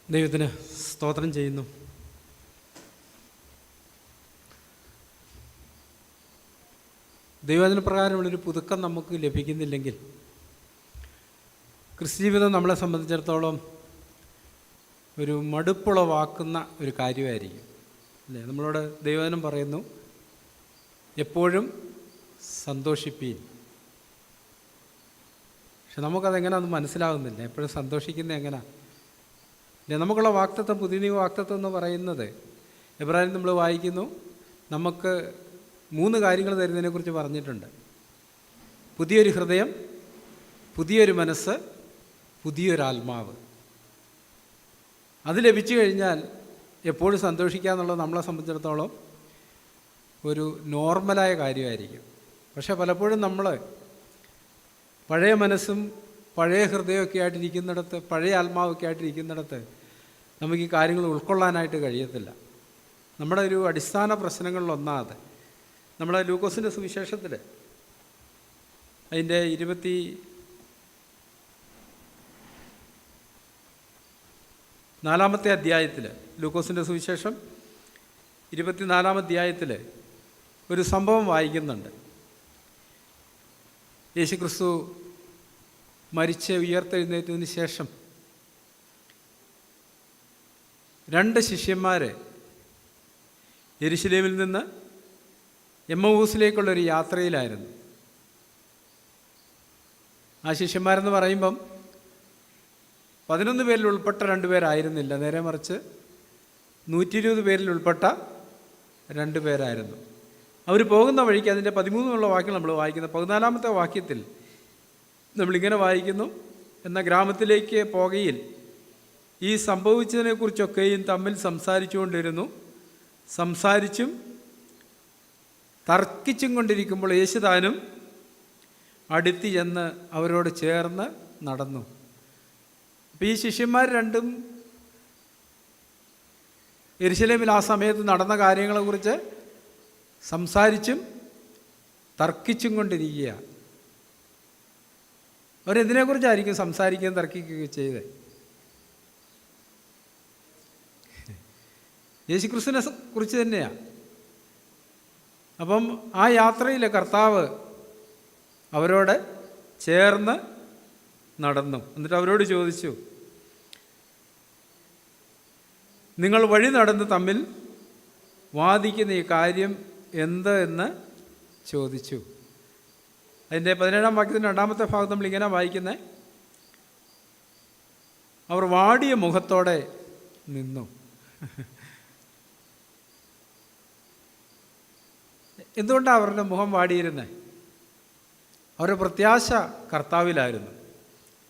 ദൈവത്തിന് സ്തോത്രം ചെയ്യുന്നു. ദൈവവചന പ്രകാരമുള്ളൊരു പുതുക്കം നമുക്ക് ലഭിക്കുന്നില്ലെങ്കിൽ ക്രിസ്തുജീവിതം നമ്മളെ സംബന്ധിച്ചിടത്തോളം ഒരു മടുപ്പുളവാക്കുന്ന ഒരു കാര്യമായിരിക്കും അല്ലേ. നമ്മളോട് ദൈവവചനം പറയുന്നു, എപ്പോഴും സന്തോഷിപ്പീൻ. പക്ഷെ നമുക്കതെങ്ങനെയാണെന്ന് മനസ്സിലാകുന്നില്ല. എപ്പോഴും സന്തോഷിക്കുന്നത് എങ്ങനെയാണ്? നമുക്കുള്ള വാഗ്ദത്തം, പുതിയ നിയമ വാഗ്ദത്തം എന്ന് പറയുന്നത് എബ്രാഹിം നമ്മൾ വായിക്കുന്നു, നമുക്ക് 3 കാര്യങ്ങൾ തരുന്നതിനെക്കുറിച്ച് പറഞ്ഞിട്ടുണ്ട്. പുതിയൊരു ഹൃദയം, പുതിയൊരു മനസ്സ്, പുതിയൊരാത്മാവ്. അത് ലഭിച്ചു കഴിഞ്ഞാൽ എപ്പോഴും സന്തോഷിക്കുക എന്നുള്ളത് നമ്മളെ സംബന്ധിച്ചിടത്തോളം ഒരു നോർമലായ കാര്യമായിരിക്കും. പക്ഷേ പലപ്പോഴും നമ്മൾ പഴയ മനസ്സും പഴയ ഹൃദയമൊക്കെ ആയിട്ടിരിക്കുന്നിടത്ത്, പഴയ ആത്മാവൊക്കെ ആയിട്ടിരിക്കുന്നിടത്ത് നമുക്ക് ഈ കാര്യങ്ങൾ ഉൾക്കൊള്ളാനായിട്ട് കഴിയത്തില്ല. നമ്മുടെ ഒരു അടിസ്ഥാന പ്രശ്നങ്ങളിലൊന്നാത് നമ്മുടെ ലൂക്കോസിൻ്റെ സുവിശേഷത്തിൽ അതിൻ്റെ 24-ാമത്തെ അധ്യായത്തിൽ, ലൂക്കോസിൻ്റെ സുവിശേഷം 24-ാം അധ്യായത്തിൽ ഒരു സംഭവം വായിക്കുന്നുണ്ട്. യേശുക്രിസ്തു മരിച്ച് ഉയർത്തെഴുന്നേറ്റതിന് ശേഷം 2 ശിഷ്യന്മാർ യെരുശലേമിൽ നിന്ന് എമ്മൂസിലേക്കുള്ളൊരു യാത്രയിലായിരുന്നു. ആ ശിഷ്യന്മാരെന്ന് പറയുമ്പം 11 പേരിൽ ഉൾപ്പെട്ട 2 പേരായിരുന്നില്ല, നേരെ മറിച്ച് 120 പേരിൽ ഉൾപ്പെട്ട 2 പേരായിരുന്നു. അവർ പോകുന്ന വഴിക്ക് അതിൻ്റെ 13 വാക്യം നമ്മൾ വായിക്കുന്നത്. 14-ാമത്തെ വാക്യത്തിൽ നമ്മളിങ്ങനെ വായിക്കുന്നു, എന്ന ഗ്രാമത്തിലേക്ക് പോകയിൽ ഈ സംഭവിച്ചതിനെക്കുറിച്ചൊക്കെയും തമ്മിൽ സംസാരിച്ചുകൊണ്ടിരുന്നു. സംസാരിച്ചും തർക്കിച്ചും കൊണ്ടിരിക്കുമ്പോൾ യേശുതാനും അടുത്ത് ചെന്ന് അവരോട് ചേർന്ന് നടന്നു. അപ്പോൾ ഈ ശിഷ്യന്മാർ രണ്ടും യെരുശലേമിൽ ആ സമയത്ത് നടന്ന കാര്യങ്ങളെക്കുറിച്ച് സംസാരിച്ചും തർക്കിച്ചും കൊണ്ടിരിക്കുക. അവരെന്തിനെക്കുറിച്ചായിരിക്കും സംസാരിക്കുകയും തർക്കിക്കുകയും ചെയ്തത്? യേശുക്രിസ്തുവിനെ കുറിച്ച് തന്നെയാണ്. അപ്പം ആ യാത്രയിൽ കർത്താവ് അവരോട് ചേർന്ന് നടന്നു. എന്നിട്ട് അവരോട് ചോദിച്ചു, നിങ്ങൾ വഴി നടന്ന് തമ്മിൽ വാദിക്കുന്ന ഈ കാര്യം എന്ത് എന്ന് ചോദിച്ചു. അതിൻ്റെ 17-ാം വാക്യത്തിൻ്റെ 2-ാമത്തെ ഭാഗത്ത് നമ്മളിങ്ങനെ വായിക്കുന്നത്, അവർ വാടിയ മുഖത്തോടെ നിന്നു. എന്തുകൊണ്ടാണ് അവരുടെ മുഖം വാടിയിരുന്നത്? അവരുടെ പ്രത്യാശ കർത്താവിലായിരുന്നു.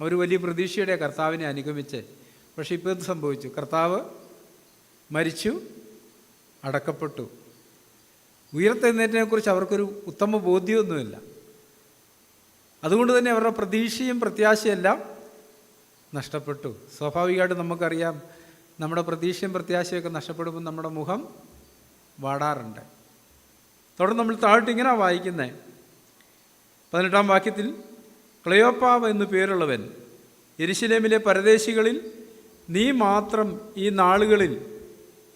അവർ വലിയ പ്രതീക്ഷയുടെ കർത്താവിനെ അനുഗമിച്ച്. പക്ഷേ ഇപ്പോൾ എന്ത് സംഭവിച്ചു? കർത്താവ് മരിച്ചു, അടക്കപ്പെട്ടു. ഉയർത്തെഴുന്നേറ്റിനെക്കുറിച്ച് അവർക്കൊരു ഉത്തമ ബോധ്യമൊന്നുമില്ല. അതുകൊണ്ട് തന്നെ അവരുടെ പ്രതീക്ഷയും പ്രത്യാശയെല്ലാം നഷ്ടപ്പെട്ടു. സ്വാഭാവികമായിട്ട് നമുക്കറിയാം, നമ്മുടെ പ്രതീക്ഷയും പ്രത്യാശയൊക്കെ നഷ്ടപ്പെടുമ്പോൾ നമ്മുടെ മുഖം വാടാറുണ്ട്. തുടർന്ന് നമ്മൾ താഴോട്ടിങ്ങനെ വായിക്കുന്നത്, 18-ാം വാക്യത്തിൽ, ക്ലെയോപ്പാവ് എന്നു പേരുള്ളവൻ യെരുശലേമിലെ പരദേശികളിൽ നീ മാത്രം ഈ നാളുകളിൽ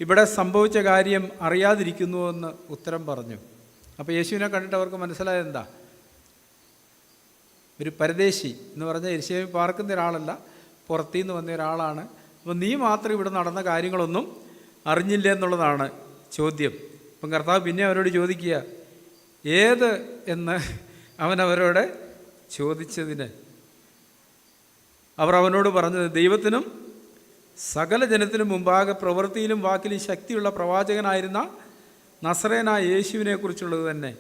ഇവിടെ സംഭവിച്ച കാര്യം അറിയാതിരിക്കുന്നുവെന്ന് ഉത്തരം പറഞ്ഞു. അപ്പോൾ യേശുവിനെ കണ്ടിട്ട് അവർക്ക് മനസ്സിലായതെന്താ? ഒരു പരദേശി എന്ന് പറഞ്ഞാൽ യെരുശലേമിൽ പാർക്കുന്ന ഒരാളല്ല, പുറത്തുനിന്ന് വന്ന ഒരാളാണ്. അപ്പോൾ നീ മാത്രം ഇവിടെ നടന്ന കാര്യങ്ങളൊന്നും അറിഞ്ഞില്ല എന്നുള്ളതാണ് ചോദ്യം. അപ്പം കർത്താവ് പിന്നെ അവരോട് ചോദിക്കുക, ഏത് എന്ന് അവനവരോട് ചോദിച്ചതിന് അവർ അവനോട് പറഞ്ഞത്, ദൈവത്തിനും സകല ജനത്തിനും മുമ്പാകെ പ്രവൃത്തിയിലും വാക്കിലും ശക്തിയുള്ള പ്രവാചകനായിരുന്ന നസറേനായ യേശുവിനെക്കുറിച്ചുള്ളത് തന്നെ.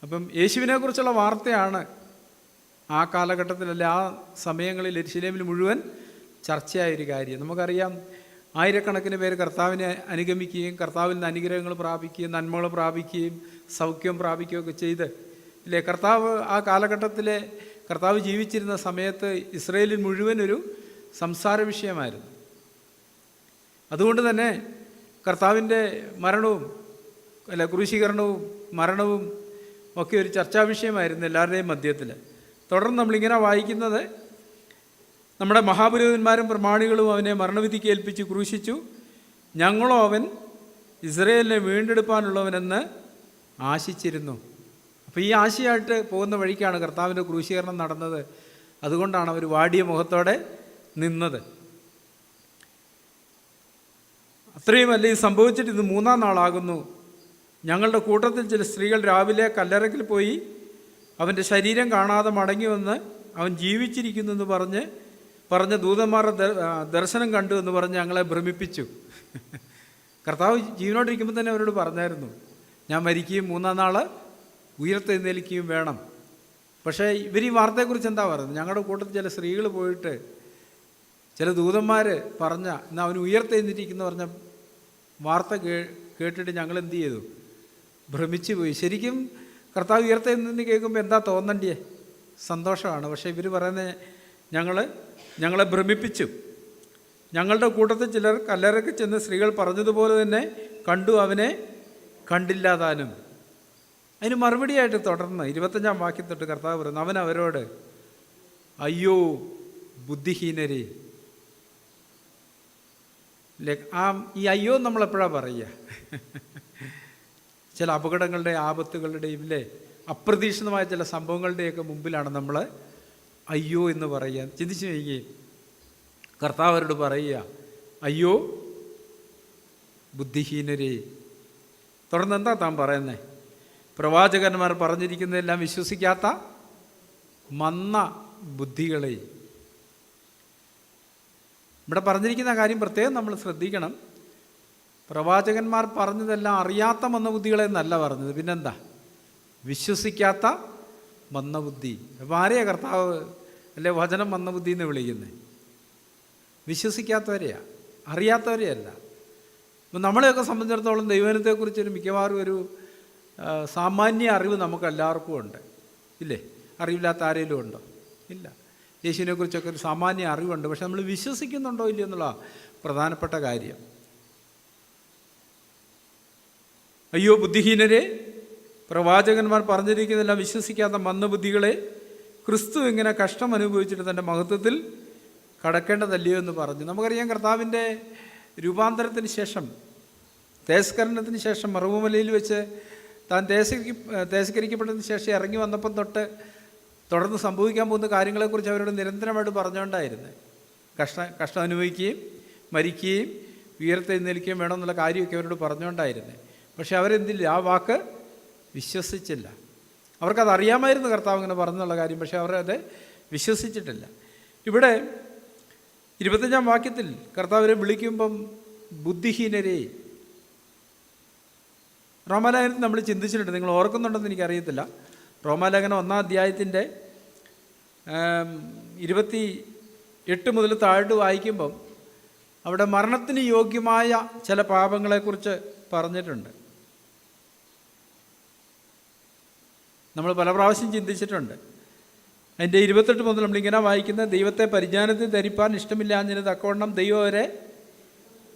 അപ്പം യേശുവിനെക്കുറിച്ചുള്ള വാർത്തയാണ് ആ കാലഘട്ടത്തിലല്ല, ആ സമയങ്ങളിൽ യെരുശലേമിൽ മുഴുവൻ ചർച്ചയായൊരു കാര്യം. നമുക്കറിയാം, ആയിരക്കണക്കിന് പേര് കർത്താവിനെ അനുഗമിക്കുകയും കർത്താവിൽ നിന്ന് അനുഗ്രഹങ്ങൾ പ്രാപിക്കുകയും നന്മകൾ പ്രാപിക്കുകയും സൗഖ്യം പ്രാപിക്കുകയൊക്കെ ചെയ്ത് ഇല്ലേ. കർത്താവ് ആ കാലഘട്ടത്തിലെ കർത്താവ് ജീവിച്ചിരുന്ന സമയത്ത് ഇസ്രയേലിൽ മുഴുവൻ ഒരു സംസാര വിഷയമായിരുന്നു. അതുകൊണ്ട് തന്നെ കർത്താവിൻ്റെ മരണവും ക്രൂശീകരണവും മരണവും ഒക്കെ ഒരു ചർച്ചാ വിഷയമായിരുന്നു എല്ലാവരുടെയും മധ്യത്തിൽ. തുടർന്ന് നമ്മളിങ്ങനെ വായിക്കുന്നത്, നമ്മുടെ മഹാപുരോഹിതന്മാരും പ്രമാണികളും അവനെ മരണവിധിക്ക് ഏൽപ്പിച്ച് ക്രൂശിച്ചു. ഞങ്ങളോ അവൻ ഇസ്രായേലിനെ വീണ്ടെടുപ്പാനുള്ളവനെന്ന് ആശിച്ചിരുന്നു. അപ്പോൾ ഈ ആശയായിട്ട് പോകുന്ന വഴിക്കാണ് കർത്താവിൻ്റെ ക്രൂശീകരണം നടന്നത്. അതുകൊണ്ടാണ് അവർ വാടിയ മുഖത്തോടെ നിന്നത്. അത്രയുമല്ല, ഇത് സംഭവിച്ചിട്ട് ഇത് 3-ാം നാളാകുന്നു. ഞങ്ങളുടെ കൂട്ടത്തിൽ ചില സ്ത്രീകൾ രാവിലെ കല്ലറയ്ക്കൽ പോയി അവൻ്റെ ശരീരം കാണാതെ മടങ്ങി വന്ന് അവൻ ജീവിച്ചിരിക്കുന്നു എന്ന് പറഞ്ഞ് ദൂതന്മാരുടെ ദർശനം കണ്ടു എന്ന് പറഞ്ഞ് ഞങ്ങളെ ഭ്രമിപ്പിച്ചു. കർത്താവ് ജീവനോടിരിക്കുമ്പോൾ തന്നെ അവരോട് പറഞ്ഞായിരുന്നു, ഞാൻ മരിക്കുകയും 3-ാം നാൾ ഉയർത്തെഴുന്നേൽക്കുകയും വേണം. പക്ഷേ ഇവർ ഈ വാർത്തയെക്കുറിച്ച് എന്താ പറയുന്നത്? ഞങ്ങളുടെ കൂട്ടത്തിൽ ചില സ്ത്രീകൾ പോയിട്ട് ചില ദൂതന്മാർ എന്നാൽ അവന് ഉയർത്തെഴുന്നേറ്റിരിക്കുന്നു പറഞ്ഞ വാർത്ത കേട്ടിട്ട് ഞങ്ങൾ എന്ത് ചെയ്തു? ഭ്രമിച്ചു പോയി. ശരിക്കും കർത്താവ് ഉയർത്തെഴുന്നേറ്റ് കേൾക്കുമ്പോൾ എന്താ തോന്നണ്ടിയേ? സന്തോഷമാണ്. പക്ഷേ ഇവർ പറയുന്നത് ഞങ്ങളെ ഭ്രമിപ്പിച്ചു. ഞങ്ങളുടെ കൂട്ടത്തിൽ ചിലർ കല്ലറയ്ക്ക് ചെന്ന് സ്ത്രീകൾ പറഞ്ഞതുപോലെ തന്നെ കണ്ടു, അവനെ കണ്ടില്ല താനും. അതിന് മറുപടിയായിട്ട് തുടർന്ന് 25-ാം വാക്യം തൊട്ട് കർത്താവ് പറയുന്നു, അവൻ അവരോട്, അയ്യോ ബുദ്ധിഹീനരെ. ഈ അയ്യോ നമ്മളെപ്പോഴാണ് പറയുക? ചില അപകടങ്ങളുടെ ആപത്തുകളുടെയും അപ്രതീക്ഷിതമായ ചില സംഭവങ്ങളുടെയൊക്കെ മുമ്പിലാണ് നമ്മൾ അയ്യോ എന്ന് പറയുക. ചിന്തിച്ചു നോക്കി, കർത്താവ് അവരോട് പറയുക, അയ്യോ ബുദ്ധിഹീനരെ. തുടർന്ന് എന്താ താൻ പറയുന്നത്? പ്രവാചകന്മാർ പറഞ്ഞിരിക്കുന്നതെല്ലാം വിശ്വസിക്കാത്ത മന്ന ബുദ്ധികളെ. ഇവിടെ പറഞ്ഞിരിക്കുന്ന കാര്യം പ്രത്യേകം നമ്മൾ ശ്രദ്ധിക്കണം. പ്രവാചകന്മാർ പറഞ്ഞതെല്ലാം അറിയാത്ത മന്ദബുദ്ധികളെ എന്നല്ല പറഞ്ഞത്. പിന്നെന്താ? വിശ്വസിക്കാത്ത മന്ദബുദ്ധി. അപ്പോൾ ആരെയാണ് കർത്താവ് വചനം മന്ദബുദ്ധി എന്ന് വിളിക്കുന്നത്? വിശ്വസിക്കാത്തവരെയാണ്, അറിയാത്തവരെയല്ല. അപ്പം നമ്മളെയൊക്കെ സംബന്ധിച്ചിടത്തോളം ദൈവജനത്തെക്കുറിച്ചൊരു മിക്കവാറും ഒരു സാമാന്യ അറിവ് നമുക്ക് എല്ലാവർക്കും ഉണ്ട്, ഇല്ലേ? അറിവില്ലാത്ത ആരെങ്കിലും ഉണ്ടോ? ഇല്ല. യേശുവിനെക്കുറിച്ചൊക്കെ ഒരു സാമാന്യ അറിവുണ്ട്. പക്ഷെ നമ്മൾ വിശ്വസിക്കുന്നുണ്ടോ ഇല്ലയോ എന്നുള്ള പ്രധാനപ്പെട്ട കാര്യം. അയ്യോ ബുദ്ധിഹീനരെ, പ്രവാചകന്മാർ പറഞ്ഞിരിക്കുന്നതെല്ലാം വിശ്വസിക്കാത്ത മന്ദബുദ്ധികളെ, ക്രിസ്തു ഇങ്ങനെ കഷ്ടം അനുഭവിച്ചിട്ട് തൻ്റെ മഹത്വത്തിൽ കടക്കേണ്ടതല്ലയോ എന്ന് പറഞ്ഞു. നമുക്കറിയാം, കർത്താവിൻ്റെ രൂപാന്തരത്തിന് ശേഷം, തേജസ്കരണത്തിന് ശേഷം മറുമലയിൽ വെച്ച് താൻ തേജസ്കരിക്കപ്പെട്ടതിന് ശേഷം ഇറങ്ങി വന്നപ്പം തൊട്ട് തുടർന്ന് സംഭവിക്കാൻ പോകുന്ന കാര്യങ്ങളെക്കുറിച്ച് അവരോട് നിരന്തരമായിട്ട് പറഞ്ഞുകൊണ്ടായിരുന്നു. കഷ്ടം അനുഭവിക്കുകയും മരിക്കുകയും ഉയർത്തെഴുന്നേൽക്കുകയും വേണമെന്നുള്ള കാര്യമൊക്കെ അവരോട് പറഞ്ഞുകൊണ്ടായിരുന്നു. പക്ഷെ അവരെന്തില്ല? ആ വാക്ക് വിശ്വസിച്ചില്ല. അവർക്കത് അറിയാമായിരുന്നു കർത്താവ് ഇങ്ങനെ പറഞ്ഞെന്നുള്ള കാര്യം, പക്ഷെ അവരത് വിശ്വസിച്ചിട്ടില്ല. ഇവിടെ 25-ാം വാക്യത്തിൽ കർത്താവരെ വിളിക്കുമ്പം ബുദ്ധിഹീനരെ. റോമാലേഖനത്തിൽ നമ്മൾ ചിന്തിച്ചിട്ടുണ്ട്, നിങ്ങൾ ഓർക്കുന്നുണ്ടെന്ന് എനിക്കറിയത്തില്ല. റോമാലേഖനം 1-ാം അധ്യായത്തിൻ്റെ 28 മുതൽ താഴോട്ട് വായിക്കുമ്പം അവിടെ മരണത്തിന് യോഗ്യമായ ചില പാപങ്ങളെക്കുറിച്ച് പറഞ്ഞിട്ടുണ്ട്. നമ്മൾ പല പ്രാവശ്യം ചിന്തിച്ചിട്ടുണ്ട്. അതിൻ്റെ 28 മുതൽ നമ്മളിങ്ങനെ വായിക്കുന്ന, ദൈവത്തെ പരിജ്ഞാനത്തിൽ ധരിപ്പാൻ ഇഷ്ടമില്ലാഞ്ഞതിന് തക്കവണ്ണം ദൈവം അവരെ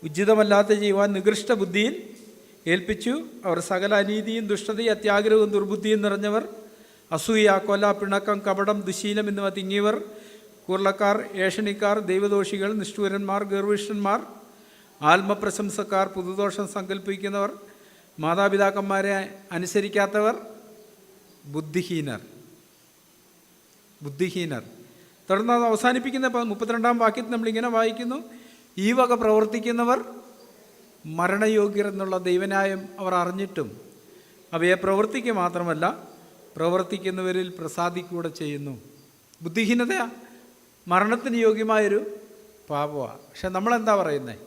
ഉചിതമല്ലാത്ത ചെയ്യുവാൻ നികൃഷ്ട ബുദ്ധിയിൽ ഏൽപ്പിച്ചു. അവർ സകല അനീതിയും ദുഷ്ടതയും അത്യാഗ്രഹവും ദുർബുദ്ധിയും നിറഞ്ഞവർ, അസൂയ, കൊല, പിണക്കം, കപടം, ദുശീലം എന്നിവ തിങ്ങിയവർ, കൂർളക്കാർ, ഏഷണിക്കാർ, ദൈവദോഷികൾ, നിഷ്ഠൂരന്മാർ, ഗർവിഷ്ഠന്മാർ, ആത്മപ്രശംസക്കാർ, പുതുദോഷം സങ്കല്പിക്കുന്നവർ, മാതാപിതാക്കന്മാരെ അനുസരിക്കാത്തവർ, ബുദ്ധിഹീനർ. തുടർന്ന് അത് അവസാനിപ്പിക്കുന്ന 32-ാം വാക്യത്തിൽ നമ്മളിങ്ങനെ വായിക്കുന്നു, ഈ വക പ്രവർത്തിക്കുന്നവർ മരണയോഗ്യർ എന്നുള്ള ദൈവന്യായം അവർ അറിഞ്ഞിട്ടും അവയെ പ്രവർത്തിക്കുക മാത്രമല്ല പ്രവർത്തിക്കുന്നവരിൽ പ്രസാദിക്കൂടെ ചെയ്യുന്നു. ബുദ്ധിഹീനത മരണത്തിന് യോഗ്യമായൊരു പാപമാണ്. പക്ഷെ നമ്മളെന്താ പറയുന്നത്?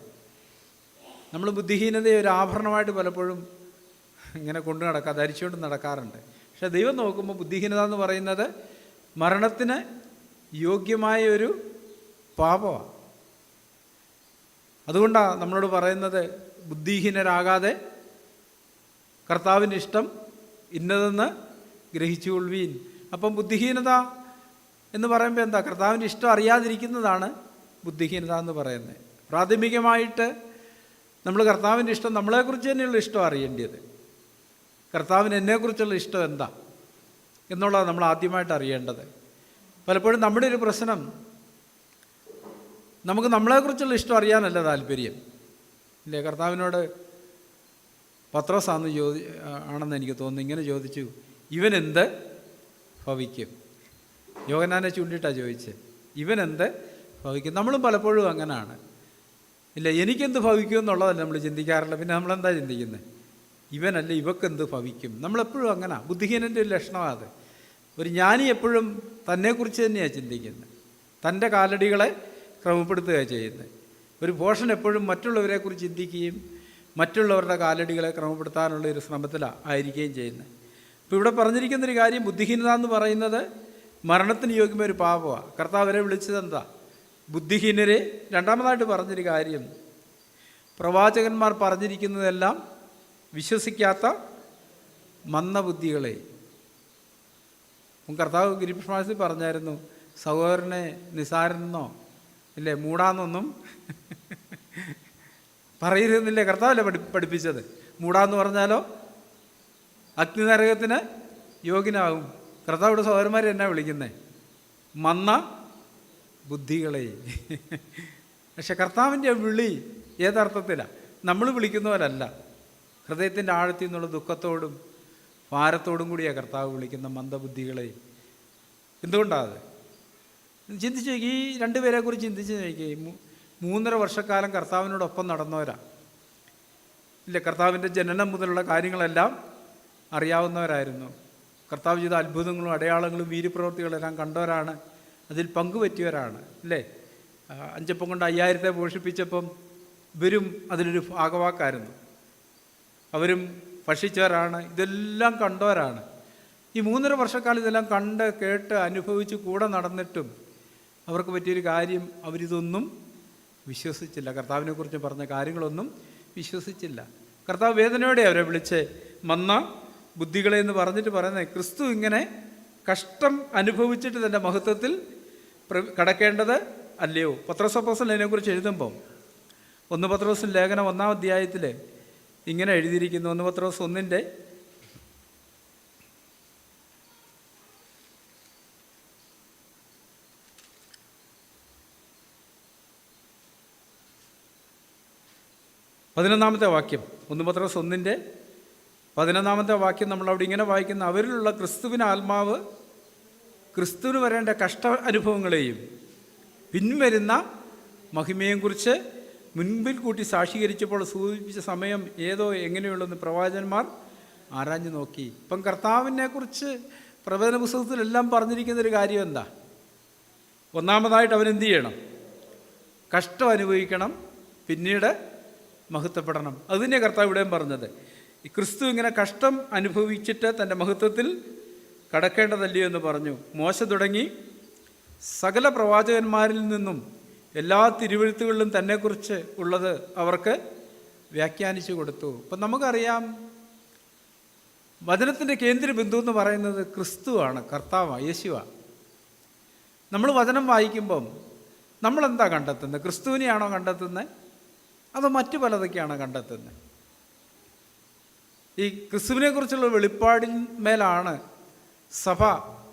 നമ്മൾ ബുദ്ധിഹീനതയെ ഒരു ആഭരണമായിട്ട് പലപ്പോഴും ഇങ്ങനെ ധരിച്ചുകൊണ്ട് നടക്കാറുണ്ട്. പക്ഷെ ദൈവം നോക്കുമ്പോൾ ബുദ്ധിഹീനത എന്ന് പറയുന്നത് മരണത്തിന് യോഗ്യമായ ഒരു പാപമാണ്. അതുകൊണ്ടാണ് നമ്മളോട് പറയുന്നത്, ബുദ്ധിഹീനരാകാതെ കർത്താവിൻ്റെ ഇഷ്ടം ഇന്നതെന്ന് ഗ്രഹിച്ചുകൊള്ളുവീൻ. അപ്പം ബുദ്ധിഹീനത എന്ന് പറയുമ്പോൾ എന്താ? കർത്താവിൻ്റെ ഇഷ്ടം അറിയാതിരിക്കുന്നതാണ് ബുദ്ധിഹീനത എന്ന് പറയുന്നത്. പ്രാഥമികമായിട്ട് നമ്മൾ കർത്താവിൻ്റെ ഇഷ്ടം, നമ്മളെക്കുറിച്ച് തന്നെയുള്ള ഇഷ്ടം അറിയേണ്ടത്. കർത്താവിന് എന്നെക്കുറിച്ചുള്ള ഇഷ്ടം എന്താ എന്നുള്ളത് നമ്മൾ ആദ്യമായിട്ട് അറിയേണ്ടത്. പലപ്പോഴും നമ്മുടെ ഒരു പ്രശ്നം, നമുക്ക് നമ്മളെക്കുറിച്ചുള്ള ഇഷ്ടം അറിയാനല്ല താല്പര്യം. ഇല്ലേ? കർത്താവിനോട് പത്രോസാന്ന് ആണെന്ന് എനിക്ക് തോന്നുന്നു ഇങ്ങനെ ചോദിച്ചു, ഇവനെന്ത് ഭവിക്കും? യോഹന്നാനെ ചൂണ്ടിയിട്ടാണ് ചോദിച്ചത്, ഇവനെന്ത് ഭവിക്കും? നമ്മളും പലപ്പോഴും അങ്ങനെയാണ്. ഇല്ല, എനിക്കെന്ത് ഭവിക്കും എന്നുള്ളതല്ല നമ്മൾ ചിന്തിക്കാറില്ല. പിന്നെ നമ്മളെന്താ ചിന്തിക്കുന്നത്? ഇവനല്ല, ഇവക്കെന്ത് ഭവിക്കും? നമ്മളെപ്പോഴും അങ്ങനെ. ബുദ്ധിഹീനൻ്റെ ഒരു ലക്ഷണമാണ് അത്. ഒരു ജ്ഞാനി എപ്പോഴും തന്നെക്കുറിച്ച് തന്നെയാണ് ചിന്തിക്കുന്നത്, തൻ്റെ കാലടികളെ ക്രമപ്പെടുത്തുകയാണ് ചെയ്യുന്നത്. ഒരു ഭോഷൻ എപ്പോഴും മറ്റുള്ളവരെക്കുറിച്ച് ചിന്തിക്കുകയും മറ്റുള്ളവരുടെ കാലടികളെ ക്രമപ്പെടുത്താനുള്ള ഒരു ശ്രമത്തിലായിരിക്കുകയും ചെയ്യുന്നത്. ഇപ്പോൾ ഇവിടെ പറഞ്ഞിരിക്കുന്നൊരു കാര്യം, ബുദ്ധിഹീനത എന്ന് പറയുന്നത് മരണത്തിന് യോഗ്യമായ ഒരു പാപമാണ്. കർത്താവരെ വിളിച്ചതെന്താ? ബുദ്ധിഹീനരെ. രണ്ടാമതായിട്ട് പറഞ്ഞൊരു കാര്യം, പ്രവാചകന്മാർ പറഞ്ഞിരിക്കുന്നതെല്ലാം വിശ്വസിക്കാത്ത മന്ദബുദ്ധികളെ. കർത്താവ് ഗിരിപ്രഭാഷണത്തിൽ പറഞ്ഞായിരുന്നു, സഹോദരനെ നിസാരനെന്നോ ഇല്ലേ മൂടാന്നൊന്നും പറയരുതെന്നില്ലേ കർത്താവല്ലേ പഠിപ്പിച്ചത്. മൂടാന്ന് പറഞ്ഞാലോ അഗ്നിനരകത്തിന് യോഗ്യനാകും. കർത്താവിടെ സഹോദരന്മാരെ എന്നാ വിളിക്കുന്നത്? മന്ന ബുദ്ധികളെ. പക്ഷെ കർത്താവിൻ്റെ വിളി ഏതർത്ഥത്തിലാണ്? നമ്മൾ വിളിക്കുന്ന പോലല്ല. ഹൃദയത്തിൻ്റെ ആഴത്തിൽ നിന്നുള്ള ദുഃഖത്തോടും ഭാരത്തോടും കൂടിയാണ് കർത്താവ് വിളിക്കുന്ന മന്ദബുദ്ധികളെ. എന്തുകൊണ്ടാണ് അത്? ചിന്തിച്ച് നോക്കി. ഈ രണ്ടുപേരെക്കുറിച്ച് ചിന്തിച്ച് നോക്കി. 3.5 വർഷക്കാലം കർത്താവിനോടൊപ്പം നടന്നവരാ. ഇല്ല, കർത്താവിൻ്റെ ജനനം മുതലുള്ള കാര്യങ്ങളെല്ലാം അറിയാവുന്നവരായിരുന്നു. കർത്താവ് ചെയ്ത അത്ഭുതങ്ങളും അടയാളങ്ങളും വീര്യപ്രവൃത്തികളെല്ലാം കണ്ടവരാണ്, അതിൽ പങ്കുപറ്റിയവരാണ്. അല്ലേ? 5 അപ്പം കൊണ്ട് 5000 പോഷിപ്പിച്ചപ്പം ഇവരും അതിലൊരു ഭാഗവാക്കായിരുന്നു. അവരും ഭക്ഷിച്ചവരാണ്, ഇതെല്ലാം കണ്ടവരാണ്. ഈ 3.5 വർഷക്കാലം ഇതെല്ലാം കണ്ട് കേട്ട് അനുഭവിച്ച് കൂടെ നടന്നിട്ടും അവർക്ക് പറ്റിയൊരു കാര്യം, അവരിതൊന്നും വിശ്വസിച്ചില്ല. കർത്താവിനെക്കുറിച്ച് പറഞ്ഞ കാര്യങ്ങളൊന്നും വിശ്വസിച്ചില്ല. കർത്താവ് വേദനയോടെ അവരെ വിളിച്ച് മന്ന ബുദ്ധികളെ എന്ന് പറഞ്ഞിട്ട് പറയുന്നത്, ക്രിസ്തു ഇങ്ങനെ കഷ്ടം അനുഭവിച്ചിട്ട് തൻ്റെ മഹത്വത്തിൽ കടക്കേണ്ടത് അല്ലയോ? പത്രോസ് അപ്പോസ്തലൻ അതിനെക്കുറിച്ച് എഴുതുമ്പം 1 പത്രോസ് ലേഖനം 1-ാം അധ്യായത്തിൽ ഇങ്ങനെ എഴുതിയിരിക്കുന്നു. 1 പത്രോസ് 1-ന്റെ 11-ാമത്തെ വാക്യം. 1 പത്രോസ് 1-ന്റെ 11-ാമത്തെ വാക്യം നമ്മളവിടെ ഇങ്ങനെ വായിക്കുന്ന, അവരിലുള്ള ക്രിസ്തുവിന് ആത്മാവ് ക്രിസ്തുവിന് വരേണ്ട കഷ്ട അനുഭവങ്ങളെയും പിൻവരുന്ന മഹിമയെയും കുറിച്ച് മുൻപിൽ കൂട്ടി സാക്ഷീകരിച്ചപ്പോൾ സൂചിപ്പിച്ച സമയം ഏതോ എങ്ങനെയുള്ളെന്ന് പ്രവാചകന്മാർ ആരാഞ്ഞു നോക്കി. ഇപ്പം കർത്താവിനെക്കുറിച്ച് പ്രവചന പുസ്തകത്തിലെല്ലാം പറഞ്ഞിരിക്കുന്നൊരു കാര്യം എന്താ? ഒന്നാമതായിട്ട് അവനെന്ത് ചെയ്യണം? കഷ്ടം അനുഭവിക്കണം, പിന്നീട് മഹത്വപ്പെടണം. അതുതന്നെ കർത്താവ് ഇവിടെയും പറഞ്ഞത്. ഈ ക്രിസ്തു ഇങ്ങനെ കഷ്ടം അനുഭവിച്ചിട്ട് തൻ്റെ മഹത്വത്തിൽ കടക്കേണ്ടതല്ലയോ എന്ന് പറഞ്ഞു. മോശ തുടങ്ങി സകല പ്രവാചകന്മാരിൽ നിന്നും എല്ലാ തിരുവെഴുത്തുകളിലും തന്നെക്കുറിച്ച് ഉള്ളത് അവർക്ക് വ്യാഖ്യാനിച്ചു കൊടുത്തു. അപ്പം നമുക്കറിയാം, വചനത്തിൻ്റെ കേന്ദ്ര ബിന്ദു എന്ന് പറയുന്നത് ക്രിസ്തുവാണ്, കർത്താവാണ്, യേശുവാണ്. നമ്മൾ വചനം വായിക്കുമ്പം നമ്മളെന്താ കണ്ടെത്തുന്നത്? ക്രിസ്തുവിനെയാണോ കണ്ടെത്തുന്നത്, അതോ മറ്റു പലതൊക്കെയാണോ കണ്ടെത്തുന്നത്? ഈ ക്രിസ്തുവിനെക്കുറിച്ചുള്ള വെളിപ്പാടിന്മേലാണ് സഭ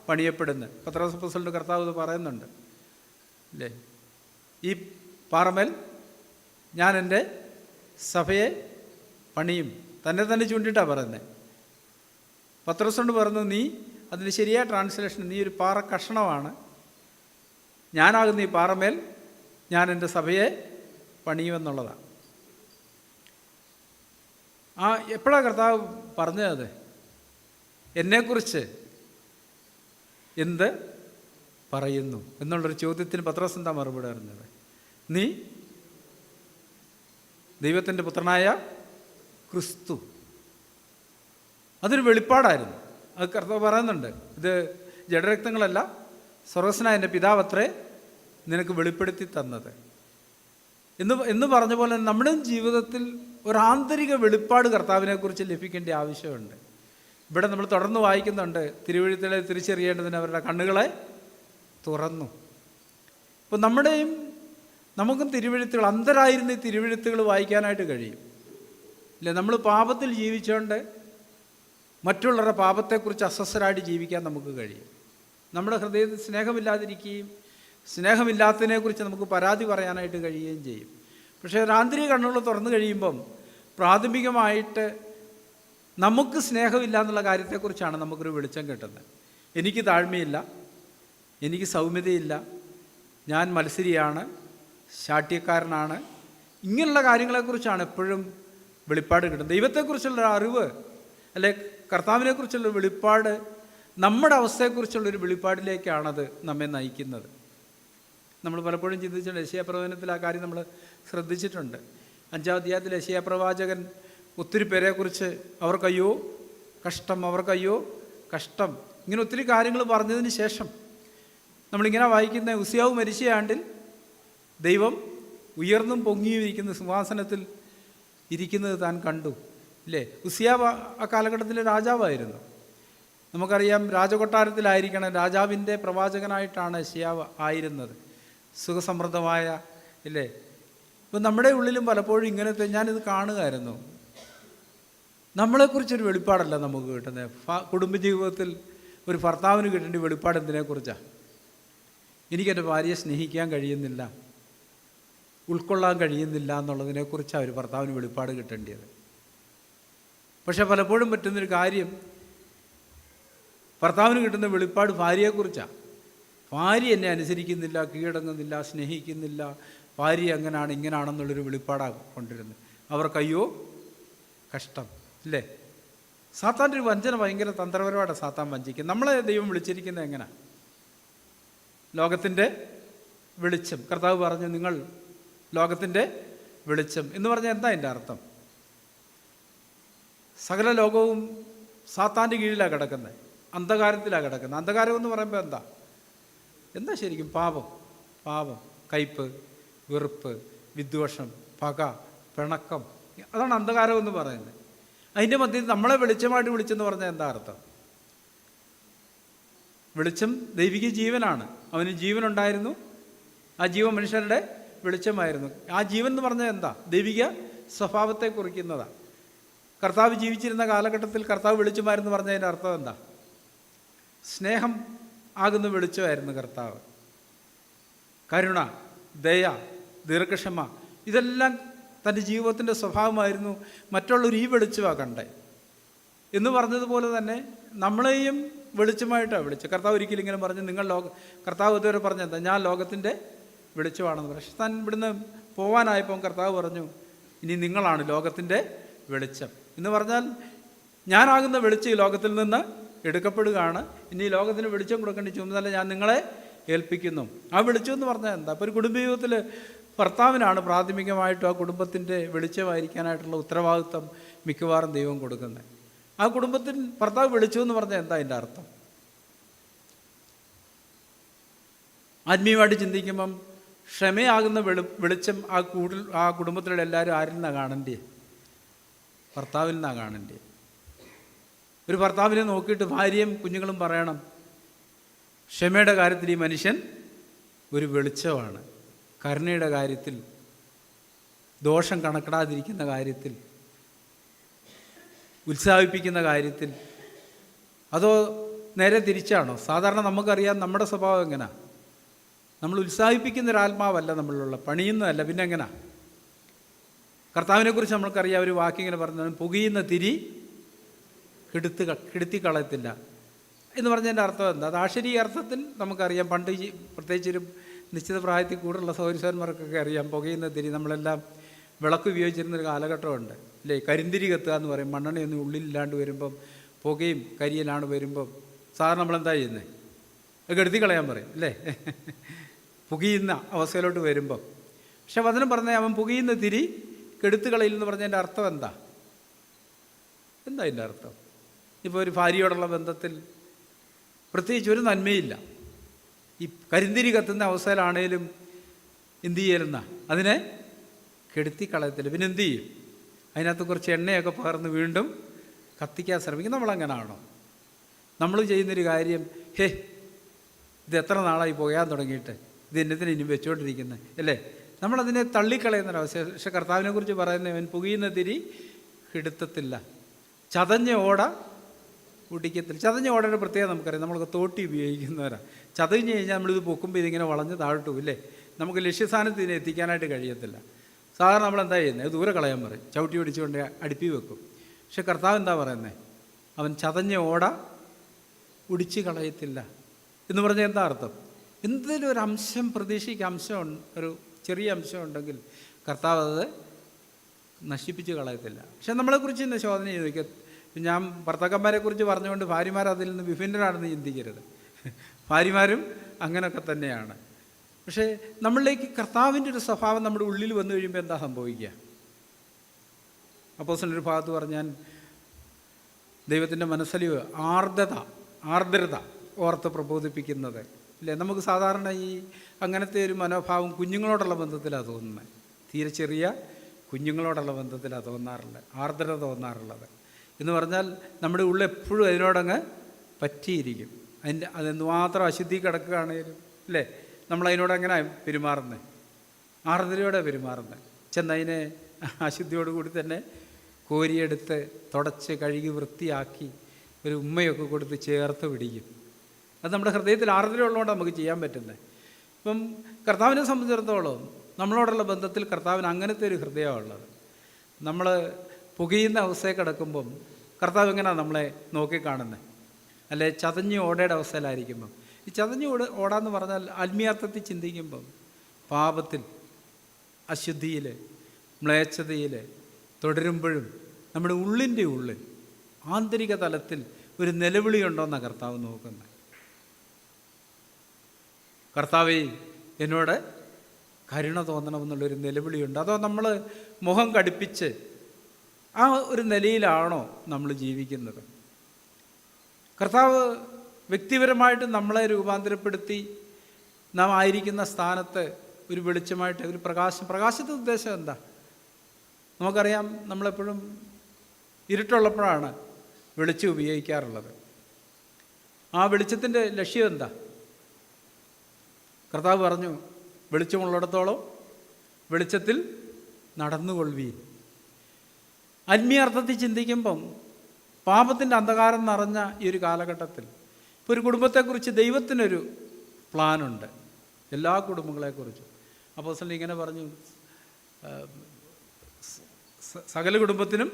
പണിയപ്പെടുന്നത്. പത്രോസ് അപ്പോസ്തലൻ്റെ കർത്താവ് ഇത് പറയുന്നുണ്ട്, അല്ലേ? ഈ പാറമേൽ ഞാൻ എൻ്റെ സഭയെ പണിയും. തന്നെ ചൂണ്ടിയിട്ടാണ് പറയുന്നത്. പത്രോസോട് പറഞ്ഞു, നീ അതിന് ശരിയായ ട്രാൻസ്ലേഷൻ, നീ ഒരു പാറ കഷണമാണ്, ഞാനാകുന്ന ഈ പാറമേൽ ഞാൻ എൻ്റെ സഭയെ പണിയുമെന്നുള്ളതാണ്. എപ്പോഴാണ് കർത്താവ് പറഞ്ഞത്? എന്നെക്കുറിച്ച് എന്ത് പറയുന്നു എന്നുള്ളൊരു ചോദ്യത്തിന് പത്രോസ് എന്താ മറുപടി പറഞ്ഞത്? നീ ദൈവത്തിൻ്റെ പുത്രനായ ക്രിസ്തു. അതൊരു വെളിപ്പാടായിരുന്നു. അത് കർത്താവ് പറയുന്നുണ്ട്, ഇത് ജഡരക്തങ്ങളല്ല, സ്വർഗ്ഗസ്ഥനായ എൻ്റെ പിതാവത്രേ നിനക്ക് വെളിപ്പെടുത്തി തന്നത് എന്ന് പറഞ്ഞ പോലെ നമ്മുടെ ജീവിതത്തിൽ ഒരാന്തരിക വെളിപ്പാട് കർത്താവിനെക്കുറിച്ച് ലഭിക്കേണ്ട ആവശ്യമുണ്ട്. ഇവിടെ നമ്മൾ തുടർന്ന് വായിക്കുന്നുണ്ട്, തിരുവെഴുത്തുകളെ തിരിച്ചറിയേണ്ടതിന് അവരുടെ കണ്ണുകളെ തുറന്നു. അപ്പോൾ നമുക്കും തിരുവെഴുത്തുകൾ, അന്ധരായിരുന്ന ഈ തിരുവെഴുത്തുകൾ വായിക്കാനായിട്ട് കഴിയും. ഇല്ലേ? നമ്മൾ പാപത്തിൽ ജീവിച്ചുകൊണ്ട് മറ്റുള്ളവരുടെ പാപത്തെക്കുറിച്ച് അസ്വസ്ഥരായിട്ട് ജീവിക്കാൻ നമുക്ക് കഴിയും. നമ്മുടെ ഹൃദയത്തിൽ സ്നേഹമില്ലാതിരിക്കുകയും സ്നേഹമില്ലാത്തതിനെക്കുറിച്ച് നമുക്ക് പരാതി പറയാനായിട്ട് കഴിയുകയും ചെയ്യും. പക്ഷേ ഒരു ആന്തരിക കണ്ണുകൾ തുറന്നു കഴിയുമ്പം പ്രാഥമികമായിട്ട് നമുക്ക് സ്നേഹമില്ല എന്നുള്ള കാര്യത്തെക്കുറിച്ചാണ് നമുക്കൊരു വെളിച്ചം കിട്ടുന്നത്. എനിക്ക് താഴ്മയില്ല, എനിക്ക് സൗമ്യതയില്ല, ഞാൻ മത്സരിയാണ്, ശാഠ്യക്കാരനാണ്, ഇങ്ങനെയുള്ള കാര്യങ്ങളെക്കുറിച്ചാണ് എപ്പോഴും വെളിപ്പാട് കിട്ടുന്നത്. ദൈവത്തെക്കുറിച്ചുള്ള അറിവ് അല്ലെ കർത്താവിനെക്കുറിച്ചുള്ള വെളിപ്പാട് നമ്മുടെ അവസ്ഥയെക്കുറിച്ചുള്ളൊരു വെളിപ്പാടിലേക്കാണത് നമ്മെ നയിക്കുന്നത്. നമ്മൾ പലപ്പോഴും ചിന്തിച്ചിട്ടുണ്ട്. യെശയ്യാപ്രവചനത്തിൽ ആ കാര്യം നമ്മൾ ശ്രദ്ധിച്ചിട്ടുണ്ട്. 5-ാം അധ്യായത്തിൽ യെശയ്യാപ്രവാചകൻ ഒത്തിരി പേരെക്കുറിച്ച് അവർക്കയ്യോ കഷ്ടം, അവർക്കയ്യോ കഷ്ടം, ഇങ്ങനെ ഒത്തിരി കാര്യങ്ങൾ പറഞ്ഞതിന് ശേഷം നമ്മളിങ്ങനെ വായിക്കുന്ന ഉസിയാവ് മരിച്ച ആണ്ടിൽ ദൈവം ഉയർന്നും പൊങ്ങിയും ഇരിക്കുന്ന സിംഹാസനത്തിൽ ഇരിക്കുന്നത് താൻ കണ്ടു. ഇല്ലേ? ഉസിയാവ് ആ കാലഘട്ടത്തിലെ രാജാവായിരുന്നു. നമുക്കറിയാം, രാജകൊട്ടാരത്തിലായിരിക്കണം, രാജാവിൻ്റെ പ്രവാചകനായിട്ടാണ് യെശയ്യാവ് ആയിരുന്നത്. സുഖസമൃദ്ധമായ, ഇല്ലേ? ഇപ്പം നമ്മുടെ ഉള്ളിലും പലപ്പോഴും ഇങ്ങനത്തെ ഞാനിത് കാണുകയായിരുന്നു. നമ്മളെക്കുറിച്ചൊരു വെളിപ്പാടല്ല നമുക്ക് കിട്ടുന്നത്. കുടുംബജീവിതത്തിൽ ഒരു ഭർത്താവിന് കിട്ടേണ്ട വെളിപ്പാട് എന്തിനെക്കുറിച്ചാണ്? എനിക്കെൻ്റെ ഭാര്യയെ സ്നേഹിക്കാൻ കഴിയുന്നില്ല, ഉൾക്കൊള്ളാൻ കഴിയുന്നില്ല എന്നുള്ളതിനെക്കുറിച്ചാണ് ഒരു ഭർത്താവിന് വെളിപ്പാട് കിട്ടേണ്ടത്. പക്ഷെ പലപ്പോഴും പറ്റുന്നൊരു കാര്യം, ഭർത്താവിന് കിട്ടുന്ന വെളിപ്പാട് ഭാര്യയെക്കുറിച്ചാണ്. ഭാര്യ എന്നെ അനുസരിക്കുന്നില്ല, കീഴടങ്ങുന്നില്ല, സ്നേഹിക്കുന്നില്ല, ഭാര്യ അങ്ങനെയാണ് ഇങ്ങനെയാണെന്നുള്ളൊരു വെളിപ്പാടാണ് കൊണ്ടിരുന്നത്. അവർക്കയ്യോ കഷ്ടം, ഇല്ലേ? സാത്താൻ്റെ ഒരു വഞ്ചന ഭയങ്കര തന്ത്രപരമായിട്ട് സാത്താൻ വഞ്ചിക്കും. നമ്മളെ ദൈവം വിളിച്ചിരിക്കുന്നത് എങ്ങനെ? ലോകത്തിൻ്റെ വെളിച്ചം. കർത്താവ് പറഞ്ഞു, നിങ്ങൾ ലോകത്തിൻ്റെ വെളിച്ചം എന്ന് പറഞ്ഞാൽ എന്താ എൻ്റെ അർത്ഥം? സകല ലോകവും സാത്താൻ്റെ കീഴിലാണ് കിടക്കുന്നത്, അന്ധകാരത്തിലാണ് കിടക്കുന്നത്. അന്ധകാരം എന്ന് പറയുമ്പോൾ എന്താ ശരിക്കും? പാപം, കയ്പ്, വെറുപ്പ്, വിദ്വേഷം, പക, പിണക്കം, അതാണ് അന്ധകാരം എന്ന് പറയുന്നത്. അതിൻ്റെ മധ്യത്തിൽ നമ്മളെ വെളിച്ചമായിട്ട് വിളിച്ചെന്ന് പറഞ്ഞാൽ എന്താ അർത്ഥം? വെളിച്ചം ദൈവിക ജീവനാണ്. അവന് ജീവനുണ്ടായിരുന്നു, ആ ജീവൻ മനുഷ്യരുടെ വെളിച്ചമായിരുന്നു. ആ ജീവൻ എന്ന് പറഞ്ഞാൽ എന്താ? ദൈവിക സ്വഭാവത്തെ കുറിക്കുന്നതാണ്. കർത്താവ് ജീവിച്ചിരുന്ന കാലഘട്ടത്തിൽ കർത്താവ് വെളിച്ചമായിരുന്നു പറഞ്ഞതിൻ്റെ അർത്ഥം എന്താ? സ്നേഹം ആകുന്ന വെളിച്ചമായിരുന്നു കർത്താവ്. കരുണ, ദയ, ദീർഘക്ഷമ, ഇതെല്ലാം തൻ്റെ ജീവിതത്തിൻ്റെ സ്വഭാവമായിരുന്നു. മറ്റുള്ളവർ ഈ വെളിച്ചമാണ് കണ്ടേ എന്ന് പറഞ്ഞതുപോലെ തന്നെ നമ്മളെയും വെളിച്ചമായിട്ടാണ് വിളിച്ചത്. കർത്താവ് ഒരിക്കലും ഇങ്ങനെ പറഞ്ഞു, കർത്താവ് ഇതുവരെ പറഞ്ഞെന്താ? ഞാൻ ലോകത്തിൻ്റെ വെളിച്ചമാണെന്ന്. പക്ഷെ താൻ ഇവിടുന്ന് പോവാനായപ്പോൾ കർത്താവ് പറഞ്ഞു, ഇനി നിങ്ങളാണ് ലോകത്തിൻ്റെ വെളിച്ചം എന്ന് പറഞ്ഞാൽ ഞാനാകുന്ന വെളിച്ചം ഈ ലോകത്തിൽ നിന്ന് എടുക്കപ്പെടുകയാണ്. ഇനി ഈ ലോകത്തിന് വെളിച്ചം കൊടുക്കേണ്ട ചുമതല ഞാൻ നിങ്ങളെ ഏൽപ്പിക്കുന്നു. ആ വെളിച്ചം എന്ന് പറഞ്ഞാൽ എന്താ? അപ്പോൾ ഒരു കുടുംബജീവിതത്തിൽ ഭർത്താവിനാണ് പ്രാഥമികമായിട്ടും ആ കുടുംബത്തിൻ്റെ വെളിച്ചമായിരിക്കാനായിട്ടുള്ള ഉത്തരവാദിത്വം മിക്കവാറും ദൈവം കൊടുക്കുന്നത്. ആ കുടുംബത്തിൽ ഭർത്താവ് വെളിച്ചം എന്ന് പറഞ്ഞാൽ എന്താ അതിൻ്റെ അർത്ഥം? ആത്മീയമായിട്ട് ചിന്തിക്കുമ്പം ക്ഷമയാകുന്ന വെളിച്ചം ആ കുടുംബത്തിലുള്ള എല്ലാവരും ആരിൽ നിന്നാണ് കാണേണ്ടത്? ഭർത്താവിൽ നിന്നാണ് കാണേണ്ടത്. ഒരു ഭർത്താവിനെ നോക്കിയിട്ട് ഭാര്യയും കുഞ്ഞുങ്ങളും പറയണം, ക്ഷമയുടെ കാര്യത്തിൽ ഈ മനുഷ്യൻ ഒരു വെളിച്ചമാണ്. കരുണയുടെ കാര്യത്തിൽ, ദോഷം കണക്കിടാതിരിക്കുന്ന കാര്യത്തിൽ, ഉത്സാഹിപ്പിക്കുന്ന കാര്യത്തിൽ, അതോ നേരെ തിരിച്ചാണോ? സാധാരണ നമുക്കറിയാം നമ്മുടെ സ്വഭാവം എങ്ങനെയാ. നമ്മൾ ഉത്സാഹിപ്പിക്കുന്ന ഒരാത്മാവല്ല നമ്മളിലുള്ള, പണിയുന്നതല്ല. പിന്നെ എങ്ങനെയാ? കർത്താവിനെക്കുറിച്ച് നമ്മൾക്കറിയാം, ഒരു വാക്കിങ്ങനെ പറഞ്ഞാൽ പുകയുന്ന തിരി കെടുത്തിക്കളയത്തില്ല എന്ന് പറഞ്ഞതിൻ്റെ അർത്ഥം എന്താ? അത് ആശരീയ അർത്ഥത്തിൽ നമുക്കറിയാം. പണ്ട് പ്രത്യേകിച്ചൊരു നിശ്ചിത പ്രായത്തിൽ കൂടുതലുള്ള സൗരസന്മാർക്കൊക്കെ അറിയാം, പുകയുന്ന തിരി. നമ്മളെല്ലാം വിളക്ക് ഉപയോഗിച്ചിരുന്നൊരു കാലഘട്ടമുണ്ട്, അല്ലേ? കരിന്തിരി കത്തുക എന്ന് പറയും. മണ്ണെണ്ണയൊന്നും ഉള്ളിലില്ലാണ്ട് വരുമ്പം, പുകയും കരിയിലാണ് വരുമ്പം സാധാരണ നമ്മളെന്താ ചെയ്യുന്നത്? അത് കെടുത്തി കളയാൻ പറയും, അല്ലേ? പുകയുന്ന അവസ്ഥയിലോട്ട് വരുമ്പം. പക്ഷെ വചനം പറഞ്ഞാൽ അവൻ പുകയുന്ന തിരി കെടുത്തു കളയില്ലെന്ന് പറഞ്ഞതിൻ്റെ അർത്ഥം എന്താ അതിൻ്റെ അർത്ഥം? ഇപ്പോൾ ഒരു ഭാര്യയോടുള്ള ബന്ധത്തിൽ പ്രത്യേകിച്ച് ഒരു നന്മയില്ല. ഈ കരിന്തിരി കത്തുന്ന അവസ്ഥയിലാണേലും എന്തു ചെയ്യലെന്നാ? അതിനെ കെടുത്തിക്കളയത്തില്ല. പിന്നെ എന്തു ചെയ്യും? അതിനകത്ത് കുറച്ച് എണ്ണയൊക്കെ പകർന്ന് വീണ്ടും കത്തിക്കാൻ ശ്രമിക്കും. നമ്മളങ്ങനാണോ? നമ്മൾ ചെയ്യുന്നൊരു കാര്യം, ഇത് എത്ര നാളായി പോകാൻ തുടങ്ങിയിട്ട്, ഇത് എന്നത്തിന് ഇനി വെച്ചുകൊണ്ടിരിക്കുന്നത്, അല്ലേ? നമ്മളതിനെ തള്ളിക്കളയുന്നൊരവസ്ഥ. പക്ഷെ കർത്താവിനെ കുറിച്ച് പറയുന്നത്, അവൻ പുകയുന്ന തിരി കെടുത്തത്തില്ല, ചതഞ്ഞ ഓട ഒടിക്കത്തില്ല. ചതഞ്ഞ ഓടയുടെ പ്രത്യേകം നമുക്കറിയാം. നമ്മളൊക്കെ തോട്ടി ഉപയോഗിക്കുന്നവരാണ്. ചതഞ്ഞ് കഴിഞ്ഞാൽ നമ്മളിത് പൊക്കുമ്പോൾ ഇതിങ്ങനെ വളഞ്ഞ് താഴോട്ട് പോകില്ലേ, നമുക്ക് ലക്ഷ്യസ്ഥാനത്ത് ഇതിനെ എത്തിക്കാനായിട്ട് കഴിയത്തില്ല. സാധാരണ നമ്മളെന്താ ചെയ്യുന്നത്? ദൂരെ കളയാൻ പറയും, ചവിട്ടി പിടിച്ചുകൊണ്ട് അടുപ്പി വെക്കും. പക്ഷെ കർത്താവ് എന്താ പറയുന്നത്? അവൻ ചതഞ്ഞ ഓട ഒടിച്ച് കളയത്തില്ല എന്ന് പറഞ്ഞാൽ എന്താ അർത്ഥം? എന്തെങ്കിലും ഒരു അംശം, അംശം, ഒരു ചെറിയ അംശം ഉണ്ടെങ്കിൽ കർത്താവ് അത് നശിപ്പിച്ച് കളയത്തില്ല. പക്ഷെ നമ്മളെക്കുറിച്ച് ഇന്ന് ശോധന ചെയ്ത് നോക്കുക. ഞാൻ ഭർത്താക്കന്മാരെക്കുറിച്ച് പറഞ്ഞുകൊണ്ട് ഭാര്യമാർ അതിൽ നിന്ന് വിഭിന്നരാണെന്ന് ചിന്തിക്കരുത്. ഭാര്യമാരും അങ്ങനെയൊക്കെ തന്നെയാണ്. പക്ഷേ നമ്മളിലേക്ക് കർത്താവിൻ്റെ ഒരു സ്വഭാവം നമ്മുടെ ഉള്ളിൽ വന്നു കഴിയുമ്പോൾ എന്താ സംഭവിക്കുക? അപ്പോസ്തലൻ്റെ ഒരു ഭാഗത്ത് പറഞ്ഞാൽ ദൈവത്തിൻ്റെ മനസ്സലിവ്, ആർദ്രത ഓർത്ത് പ്രബോധിപ്പിക്കുന്നത് ഇല്ലേ? നമുക്ക് സാധാരണ ഈ അങ്ങനത്തെ ഒരു മനോഭാവം കുഞ്ഞുങ്ങളോടുള്ള ബന്ധത്തിലാണ് തോന്നുന്നത്. തീരെ ചെറിയ കുഞ്ഞുങ്ങളോടുള്ള ബന്ധത്തിലാണ് തോന്നാറുള്ളത്, ആർദ്രത തോന്നാറുള്ളത്. എന്ന് പറഞ്ഞാൽ നമ്മുടെ ഉള്ളിൽ എപ്പോഴും അതിനോടങ്ങ് പറ്റിയിരിക്കും. അതെന്തുമാത്രം അശുദ്ധി കിടക്കുകയാണെങ്കിലും അല്ലേ, നമ്മളതിനോട് എങ്ങനെ പെരുമാറുന്നത്? ആർദ്രതയോടെ പെരുമാറുന്നത്. ചെന്നതിനെ അശുദ്ധിയോടുകൂടി തന്നെ കോരിയെടുത്ത് തുടച്ച് കഴുകി വൃത്തിയാക്കി ഒരു ഉമ്മയൊക്കെ കൊടുത്ത് ചേർത്ത് പിടിക്കും. അത് നമ്മുടെ ഹൃദയത്തിൽ ആർദ്രതയുള്ളതുകൊണ്ട് നമുക്ക് ചെയ്യാൻ പറ്റുന്നത്. ഇപ്പം കർത്താവിനെ സംബന്ധിച്ചിടത്തോളം നമ്മളോടുള്ള ബന്ധത്തിൽ കർത്താവിന് അങ്ങനത്തെ ഒരു ഹൃദയമുള്ളത്. നമ്മൾ പുകയുന്ന അവസ്ഥയിൽ കിടക്കുമ്പം കർത്താവ് എങ്ങനെയാണ് നമ്മളെ നോക്കിക്കാണുന്നത്? അല്ലെ ചതഞ്ഞ് ഓടയുടെ അവസ്ഥയിലായിരിക്കുമ്പം. ഈ ചതഞ്ഞ് ഓടാന്ന് പറഞ്ഞാൽ ആത്മീയാർത്ഥത്തിൽ ചിന്തിക്കുമ്പം പാപത്തിൽ, അശുദ്ധിയിൽ, മ്ലേച്ഛതയിൽ തുടരുമ്പോഴും നമ്മുടെ ഉള്ളിൻ്റെ ഉള്ളിൽ ആന്തരിക തലത്തിൽ ഒരു നിലവിളിയുണ്ടോയെന്നാണ് കർത്താവ് നോക്കുന്നത്. കർത്താവേ എന്നോട് കരുണ തോന്നണമെന്നുള്ളൊരു നിലവിളിയുണ്ട്. അതോ നമ്മൾ മുഖം കടുപ്പിച്ച് ആ ഒരു നിലയിലാണോ നമ്മൾ ജീവിക്കുന്നത്? കർത്താവ് വ്യക്തിപരമായിട്ട് നമ്മളെ രൂപാന്തരപ്പെടുത്തി നാം ആയിരിക്കുന്ന സ്ഥാനത്ത് ഒരു വെളിച്ചമായിട്ട് ഒരു പ്രകാശത്തിൻ്റെ ഉദ്ദേശം എന്താ? നമുക്കറിയാം, നമ്മളെപ്പോഴും ഇരുട്ടുള്ളപ്പോഴാണ് വെളിച്ചം ഉപയോഗിക്കാറുള്ളത്. ആ വെളിച്ചത്തിൻ്റെ ലക്ഷ്യം എന്താ? കർത്താവ് പറഞ്ഞു, വെളിച്ചമുള്ളിടത്തോളം വെളിച്ചത്തിൽ നടന്നുകൊള്ളുവീൻ. ആത്മീയാർത്ഥത്തിൽ ചിന്തിക്കുമ്പം പാപത്തിൻ്റെ അന്ധകാരം നിറഞ്ഞ ഈ ഒരു കാലഘട്ടത്തിൽ ഇപ്പോൾ ഒരു കുടുംബത്തെക്കുറിച്ച് ദൈവത്തിനൊരു പ്ലാനുണ്ട്, എല്ലാ കുടുംബങ്ങളെക്കുറിച്ചും. അപ്പോസ്തലൻ ഇങ്ങനെ പറഞ്ഞു, സകല കുടുംബത്തിനും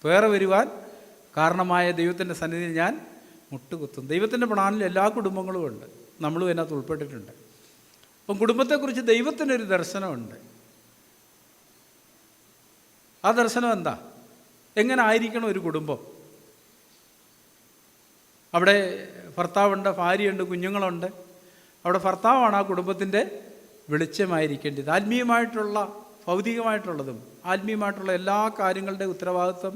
വേറെ വരുവാൻ കാരണമായ ദൈവത്തിൻ്റെ സന്നിധിയിൽ ഞാൻ മുട്ടുകുത്തും. ദൈവത്തിൻ്റെ പ്ലാനിൽ എല്ലാ കുടുംബങ്ങളും ഉണ്ട്, നമ്മളും അതിനകത്ത് ഉൾപ്പെട്ടിട്ടുണ്ട്. അപ്പം കുടുംബത്തെക്കുറിച്ച് ദൈവത്തിനൊരു ദർശനമുണ്ട്. ആ ദർശനം എന്താ? എങ്ങനെ ആയിരിക്കണം ഒരു കുടുംബം? അവിടെ ഭർത്താവുണ്ട്, ഭാര്യയുണ്ട്, കുഞ്ഞുങ്ങളുണ്ട്. അവിടെ ഭർത്താവാണ് ആ കുടുംബത്തിൻ്റെ വെളിച്ചമായിരിക്കേണ്ടത്. ആത്മീയമായിട്ടുള്ള, ഭൗതികമായിട്ടുള്ളതും ആത്മീയമായിട്ടുള്ള എല്ലാ കാര്യങ്ങളുടെ ഉത്തരവാദിത്വം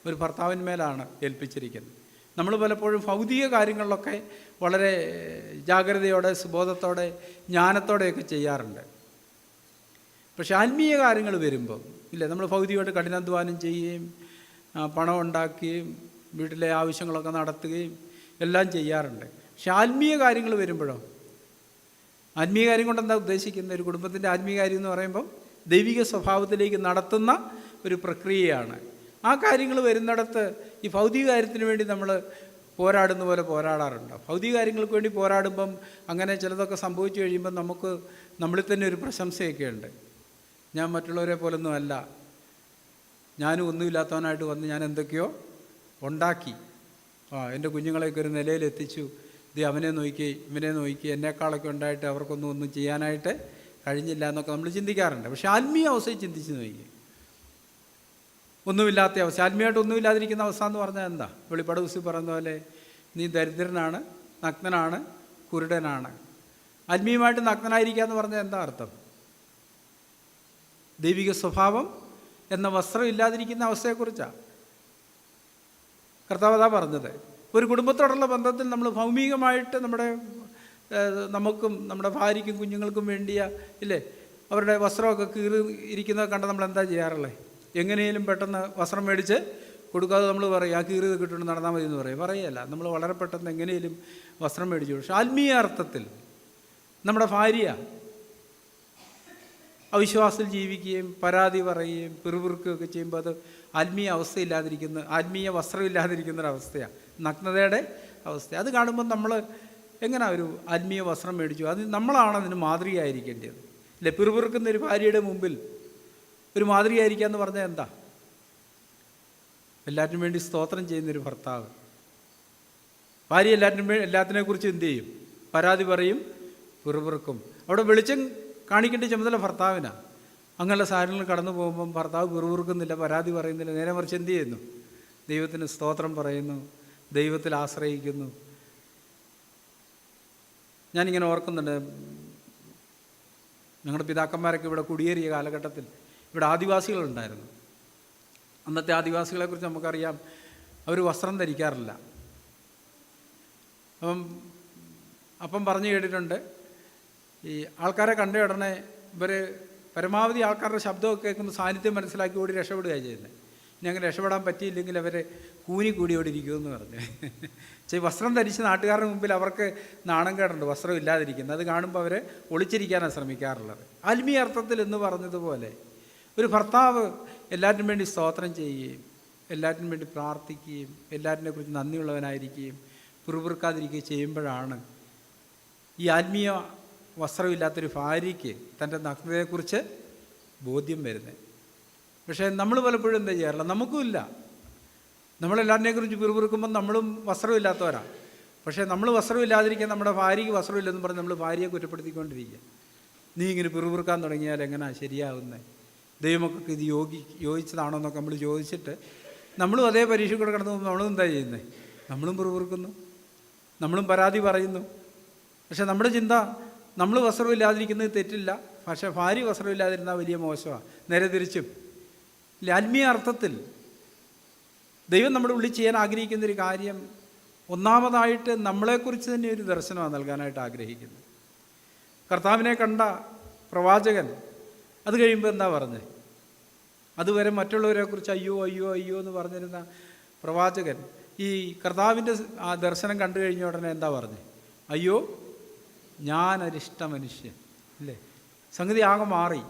ഒരു ഭർത്താവിന്മേലാണ് ഏൽപ്പിച്ചിരിക്കുന്നത്. നമ്മൾ പലപ്പോഴും ഭൗതിക കാര്യങ്ങളിലൊക്കെ വളരെ ജാഗ്രതയോടെ, സുബോധത്തോടെ, ജ്ഞാനത്തോടെയൊക്കെ ചെയ്യാറുണ്ട്. പക്ഷെ ആത്മീയ കാര്യങ്ങൾ വരുമ്പോൾ ഇല്ലേ, നമ്മൾ ഭൗതികമായിട്ട് കഠിനാധ്വാനം ചെയ്യുകയും പണം ഉണ്ടാക്കുകയും വീട്ടിലെ ആവശ്യങ്ങളൊക്കെ നടത്തുകയും എല്ലാം ചെയ്യാറുണ്ട്. പക്ഷെ ആത്മീയ കാര്യങ്ങൾ വരുമ്പോഴോ, ആത്മീയ കാര്യം കൊണ്ട് എന്താ ഉദ്ദേശിക്കുന്നത്? ഒരു കുടുംബത്തിൻ്റെ ആത്മീയ കാര്യം എന്ന് പറയുമ്പം ദൈവിക സ്വഭാവത്തിലേക്ക് നടത്തുന്ന ഒരു പ്രക്രിയയാണ്. ആ കാര്യങ്ങൾ വരുന്നിടത്ത് ഈ ഭൗതിക കാര്യത്തിന് വേണ്ടി നമ്മൾ പോരാടുന്ന പോലെ പോരാടാറുണ്ട്. ഭൗതിക കാര്യങ്ങൾക്ക് വേണ്ടി പോരാടുമ്പം അങ്ങനെ ചിലതൊക്കെ സംഭവിച്ചു കഴിയുമ്പം നമുക്ക് നമ്മളിൽ തന്നെ ഒരു പ്രശംസയൊക്കെ ഉണ്ട്. ഞാൻ മറ്റുള്ളവരെ പോലൊന്നും അല്ല, ഞാനും ഒന്നുമില്ലാത്തവനായിട്ട് വന്ന് ഞാൻ എന്തൊക്കെയോ ഉണ്ടാക്കി, എൻ്റെ കുഞ്ഞുങ്ങളെയൊക്കെ ഒരു നിലയിലെത്തിച്ചു, ഇത് അവനെ നോക്കി ഇവനെ നോക്കി, എന്നെക്കാളൊക്കെ ഉണ്ടായിട്ട് അവർക്കൊന്നും ചെയ്യാനായിട്ട് കഴിഞ്ഞില്ല എന്നൊക്കെ നമ്മൾ ചിന്തിക്കാറുണ്ട്. പക്ഷെ ആത്മീയ അവസ്ഥയിൽ ചിന്തിച്ച് നോക്കി, ഒന്നുമില്ലാത്ത അവസ്ഥ, ആത്മീയമായിട്ട് ഒന്നുമില്ലാതിരിക്കുന്ന അവസ്ഥ എന്ന് പറഞ്ഞാൽ എന്താ? വെളിപ്പാട് പുസ്തകത്തിൽ പറയുന്ന പോലെ നീ ദരിദ്രനാണ്, നഗ്നനാണ്, കുരുടനാണ്. ആത്മീയമായിട്ട് നഗ്നനായിരിക്കുക എന്ന് പറഞ്ഞാൽ എന്താ അർത്ഥം? ദൈവിക സ്വഭാവം എന്ന വസ്ത്രം ഇല്ലാതിരിക്കുന്ന അവസ്ഥയെക്കുറിച്ചാണ് കർത്താവ് അതാ പറഞ്ഞത്. ഒരു കുടുംബത്തോടുള്ള ബന്ധത്തിൽ നമ്മൾ ഭൗമികമായിട്ട് നമുക്കും നമ്മുടെ ഭാര്യയ്ക്കും കുഞ്ഞുങ്ങൾക്കും വേണ്ടിയ ഇല്ലേ, അവരുടെ വസ്ത്രമൊക്കെ കീറി ഇരിക്കുന്നത് കണ്ട് നമ്മൾ എന്താ ചെയ്യാറുള്ളത്? എങ്ങനെയും പെട്ടെന്ന് വസ്ത്രം മേടിച്ച് കൊടുക്കാതെ നമ്മൾ പറയും, ആ കീറി കിട്ടുകൊണ്ട് നടന്നാൽ മതി എന്ന് പറയുകയല്ല. നമ്മൾ വളരെ പെട്ടെന്ന് എങ്ങനെയും വസ്ത്രം മേടിച്ചു. പക്ഷെ ആത്മീയ അർത്ഥത്തിൽ നമ്മുടെ ഭാര്യ അവിശ്വാസത്തിൽ ജീവിക്കുകയും പരാതി പറയുകയും പിറുപിറുക്കുകയൊക്കെ ചെയ്യുമ്പോൾ അത് ആത്മീയ അവസ്ഥയില്ലാതിരിക്കുന്ന, ആത്മീയ വസ്ത്രമില്ലാതിരിക്കുന്നൊരവസ്ഥയാണ്. നഗ്നതയുടെ അവസ്ഥ. അത് കാണുമ്പോൾ നമ്മൾ എങ്ങനെ ഒരു ആത്മീയ വസ്ത്രം മേടിച്ചു? അത് നമ്മളാണ് അതിന് മാതൃകയായിരിക്കേണ്ടത് അല്ലേ? പിറുപിറുക്കുന്ന ഒരു ഭാര്യയുടെ മുമ്പിൽ ഒരു മാതൃകയായിരിക്കുക എന്ന് പറഞ്ഞാൽ എന്താ? എല്ലാറ്റിനും വേണ്ടി സ്തോത്രം ചെയ്യുന്നൊരു ഭർത്താവ്. ഭാര്യ എല്ലാത്തിനെക്കുറിച്ചും എന്തു ചെയ്യും? പരാതി പറയും, പിറുപിറുക്കും. അവിടെ വെളിച്ചം കാണിക്കേണ്ട ചുമതല ഭർത്താവിനാണ്. അങ്ങനെയുള്ള സാധനങ്ങൾ കടന്നു പോകുമ്പം ഭർത്താവ് പിറുപിറുക്കുന്നില്ല, പരാതി പറയുന്നില്ല. നേരെ മറിച്ച് എന്തു ചെയ്യുന്നു? ദൈവത്തിന് സ്തോത്രം പറയുന്നു, ദൈവത്തിൽ ആശ്രയിക്കുന്നു. ഞാനിങ്ങനെ ഓർക്കുന്നുണ്ട്, ഞങ്ങളുടെ പിതാക്കന്മാരൊക്കെ ഇവിടെ കുടിയേറിയ കാലഘട്ടത്തിൽ ഇവിടെ ആദിവാസികളുണ്ടായിരുന്നു. അന്നത്തെ ആദിവാസികളെക്കുറിച്ച് നമുക്കറിയാം, അവർ വസ്ത്രം ധരിക്കാറില്ല. അപ്പം പറഞ്ഞു കേട്ടിട്ടുണ്ട്, ഈ ആൾക്കാരെ കണ്ട ഉടനെ ഇവർ പരമാവധി ആൾക്കാരുടെ ശബ്ദമൊക്കെ കേൾക്കുന്ന സാന്നിധ്യം മനസ്സിലാക്കി ഓടി രക്ഷപ്പെടുകയാണ് ചെയ്യുന്നത്. ഇനി അങ്ങനെ രക്ഷപ്പെടാൻ പറ്റിയില്ലെങ്കിൽ അവർ കൂടി ഓടിയിരിക്കുമെന്ന് പറഞ്ഞു. വസ്ത്രം ധരിച്ച് നാട്ടുകാരുടെ മുമ്പിൽ അവർക്ക് നാണം കേടുണ്ട് വസ്ത്രം ഇല്ലാതിരിക്കുന്നത്. അത് കാണുമ്പോൾ അവർ ഒളിച്ചിരിക്കാനാണ് ശ്രമിക്കാറുള്ളത്. ആത്മീയ അർത്ഥത്തിൽ എന്ന് പറഞ്ഞതുപോലെ ഒരു ഭർത്താവ് എല്ലാറ്റിനും വേണ്ടി സ്തോത്രം ചെയ്യുകയും എല്ലാറ്റിനും വേണ്ടി പ്രാർത്ഥിക്കുകയും എല്ലാറ്റിനെക്കുറിച്ച് നന്ദിയുള്ളവനായിരിക്കുകയും പിറുപിറുക്കാതിരിക്കുകയും ചെയ്യുമ്പോഴാണ് ഈ ആത്മീയ വസ്ത്രമില്ലാത്തൊരു ഭാര്യയ്ക്ക് തൻ്റെ നഗ്നതയെക്കുറിച്ച് ബോധ്യം വരുന്നത്. പക്ഷേ നമ്മൾ പലപ്പോഴും എന്താ ചെയ്യാറില്ല? നമുക്കുമില്ല. നമ്മളെല്ലാറ്റിനെക്കുറിച്ച് പിറുപിറുക്കുമ്പം നമ്മളും വസ്ത്രമില്ലാത്തവരാണ്. പക്ഷേ നമ്മൾ വസ്ത്രമില്ലാതിരിക്കാൻ നമ്മുടെ ഭാര്യയ്ക്ക് വസ്ത്രമില്ലെന്ന് പറഞ്ഞ് നമ്മൾ ഭാര്യയെ കുറ്റപ്പെടുത്തിക്കൊണ്ടിരിക്കുക. നീ ഇങ്ങനെ പിറുപിറുക്കാൻ തുടങ്ങിയാൽ എങ്ങനെയാണ് ശരിയാവുന്നത്? ദൈവമൊക്കെ ഇത് യോജിച്ചതാണോ എന്നൊക്കെ നമ്മൾ ചോദിച്ചിട്ട് നമ്മളും അതേ പരീക്ഷ കൂടെ കടന്നു പോകുമ്പോൾ നമ്മളും എന്താ ചെയ്യുന്നത്? നമ്മളും പിറുപിറുക്കുന്നു, നമ്മളും പരാതി പറയുന്നു. പക്ഷെ നമ്മുടെ ചിന്ത നമ്മൾ വസ്ത്രമില്ലാതിരിക്കുന്നത് തെറ്റില്ല, പക്ഷേ ഭാര്യ വസ്ത്രമില്ലാതിരുന്നാൽ വലിയ മോശമാണ്. നേരെ തിരിച്ചും ഇല്ല. ആത്മീയ അർത്ഥത്തിൽ ദൈവം നമ്മുടെ ഉള്ളിൽ ചെയ്യാൻ ആഗ്രഹിക്കുന്നൊരു കാര്യം, ഒന്നാമതായിട്ട് നമ്മളെക്കുറിച്ച് തന്നെ ഒരു ദർശനമാണ് നൽകാനായിട്ട് ആഗ്രഹിക്കുന്നത്. കർത്താവിനെ കണ്ട പ്രവാചകൻ അത് കഴിയുമ്പോൾ എന്താ പറഞ്ഞത്? അതുവരെ മറ്റുള്ളവരെക്കുറിച്ച് അയ്യോ അയ്യോ അയ്യോ എന്ന് പറഞ്ഞിരുന്ന പ്രവാചകൻ ഈ കർത്താവിൻ്റെ ആ ദർശനം കണ്ടു കഴിഞ്ഞ ഉടനെ എന്താ പറഞ്ഞത്? അയ്യോ ഞാനൊരിഷ്ട മനുഷ്യൻ അല്ലേ? സംഗതി ആകെ മാറി.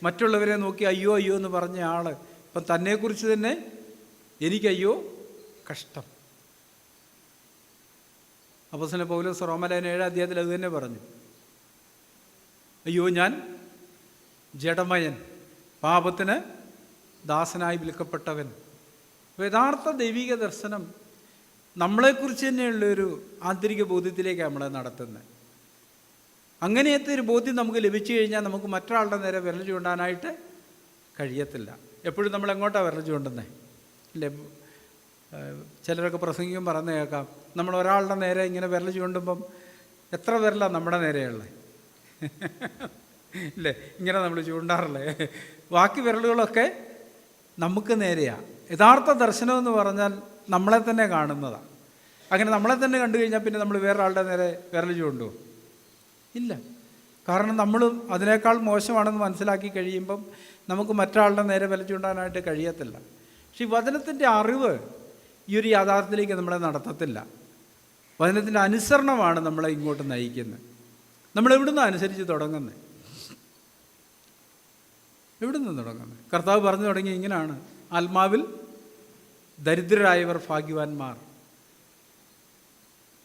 മറ്റുള്ളവരെ നോക്കി അയ്യോ അയ്യോ എന്ന് പറഞ്ഞ ആൾ ഇപ്പം തന്നെക്കുറിച്ച് തന്നെ എനിക്കയ്യോ കഷ്ടം. അപ്പോസ്തലൻ പൗലോസ് റോമലേഖനം 7 അധ്യായത്തിൽ അത് തന്നെ പറഞ്ഞു. അയ്യോ ഞാൻ ജഡമയൻ, പാപത്തിന് ദാസനായി വിൽക്കപ്പെട്ടവൻ. യഥാർത്ഥ ദൈവിക ദർശനം നമ്മളെക്കുറിച്ച് തന്നെയുള്ളൊരു ആന്തരിക ബോധ്യത്തിലേക്കാണ് നമ്മളെ നടത്തുന്നത്. അങ്ങനെയത്തെ ഒരു ബോധ്യം നമുക്ക് ലഭിച്ചു കഴിഞ്ഞാൽ നമുക്ക് മറ്റൊരാളുടെ നേരെ വിരൽ ചൂണ്ടാനായിട്ട് കഴിയത്തില്ല. എപ്പോഴും നമ്മൾ എങ്ങോട്ടാണ് വിരൽ ചൂണ്ടുന്നത് ഇല്ലേ? ചിലരൊക്കെ പ്രസംഗിക്കും പറഞ്ഞു കേൾക്കാം, നമ്മൾ ഒരാളുടെ നേരെ ഇങ്ങനെ വിരൽ ചൂണ്ടുമ്പം എത്ര വിരലാണ് നമ്മുടെ നേരെയുള്ളത് ഇല്ലേ? ഇങ്ങനെ നമ്മൾ ചൂണ്ടാറില്ലേ? ബാക്കി വിരലുകളൊക്കെ നമുക്ക് നേരെയാണ്. യഥാർത്ഥ ദർശനമെന്ന് പറഞ്ഞാൽ നമ്മളെ തന്നെ കാണുന്നതാണ്. അങ്ങനെ നമ്മളെ തന്നെ കണ്ടു കഴിഞ്ഞാൽ പിന്നെ നമ്മൾ വേറൊരാളുടെ നേരെ വിരൽ ചൂണ്ടുമോ? ഇല്ല. കാരണം നമ്മളും അതിനേക്കാൾ മോശമാണെന്ന് മനസ്സിലാക്കി കഴിയുമ്പം നമുക്ക് മറ്റൊരാളുടെ നേരെ വിരൽ ചൂണ്ടാനായിട്ട് കഴിയത്തില്ല. പക്ഷെ ഈ വചനത്തിൻ്റെ അറിവ് ഈ ഒരു യാഥാർത്ഥ്യത്തിലേക്ക് നമ്മളെ നടത്തത്തില്ല. വചനത്തിൻ്റെ അനുസരണമാണ് നമ്മളെ ഇങ്ങോട്ട് നയിക്കുന്നത്. നമ്മളെവിടുന്ന് അനുസരിച്ച് തുടങ്ങുന്നത്? എവിടുന്ന് തുടങ്ങുന്നത്? കർത്താവ് പറഞ്ഞു തുടങ്ങി ഇങ്ങനെയാണ്, ആത്മാവിൽ ദരിദ്രരായവർ ഭാഗ്യവാന്മാർ.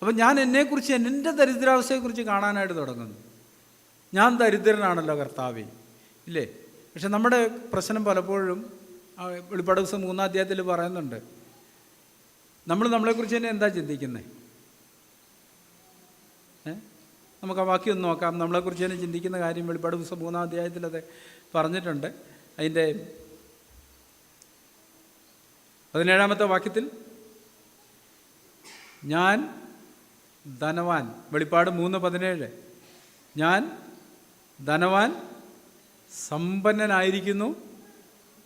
അപ്പം ഞാൻ എന്നെക്കുറിച്ച് എൻ്റെ ദരിദ്രാവസ്ഥയെക്കുറിച്ച് കാണാനായിട്ട് തുടങ്ങുന്നു. ഞാൻ ദരിദ്രനാണല്ലോ കർത്താവേ ഇല്ലേ? പക്ഷെ നമ്മുടെ പ്രശ്നം പലപ്പോഴും വെളിപ്പാട് ദിവസം 3-ാം അധ്യായത്തിൽ പറയുന്നുണ്ട്, നമ്മൾ നമ്മളെക്കുറിച്ച് തന്നെ എന്താ ചിന്തിക്കുന്നത്? നമുക്ക് ആ വാക്യം ഒന്ന് നോക്കാം. നമ്മളെക്കുറിച്ച് തന്നെ ചിന്തിക്കുന്ന കാര്യം വെളിപ്പാട് ദിവസം 3-ാം അധ്യായത്തിൽ അത് പറഞ്ഞിട്ടുണ്ട്. അതിൻ്റെ 17-ാമത്തെ വാക്യത്തിൽ ഞാൻ ധനവാൻ, വെളിപ്പാട് 3:17, ഞാൻ ധനവാൻ സമ്പന്നനായിരിക്കുന്നു,